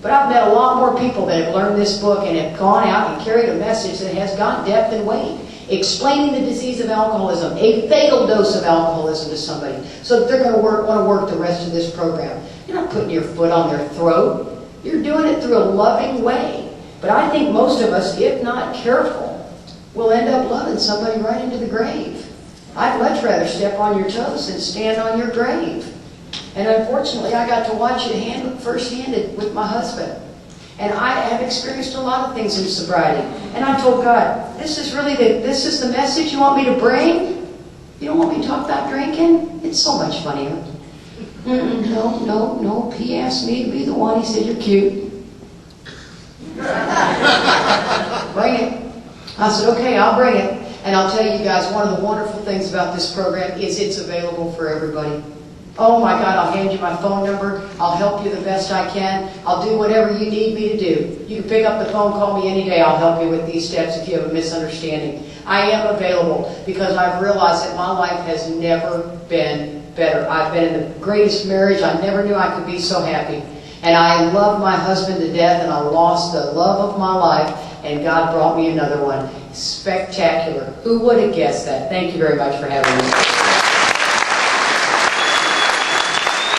But I've met a lot more people that have learned this book and have gone out and carried a message that has got depth and weight. Explaining the disease of alcoholism, a fatal dose of alcoholism to somebody, so that they're going to want to work the rest of this program. You're not putting your foot on their throat. You're doing it through a loving way. But I think most of us, if not careful, will end up loving somebody right into the grave. I'd much rather step on your toes than stand on your grave. And unfortunately, I got to watch it firsthand with my husband. And I have experienced a lot of things in sobriety. And I told God, this is the message you want me to bring? You don't want me to talk about drinking? It's so much funnier. No. He asked me to be the one. He said, you're cute. Bring it. I said, okay, I'll bring it. And I'll tell you guys, one of the wonderful things about this program is it's available for everybody. Oh my God, I'll hand you my phone number. I'll help you the best I can. I'll do whatever you need me to do. You can pick up the phone, call me any day. I'll help you with these steps if you have a misunderstanding. I am available because I've realized that my life has never been better. I've been in the greatest marriage. I never knew I could be so happy. And I love my husband to death, and I lost the love of my life, and God brought me another one. Spectacular. Who would have guessed that? Thank you very much for having me.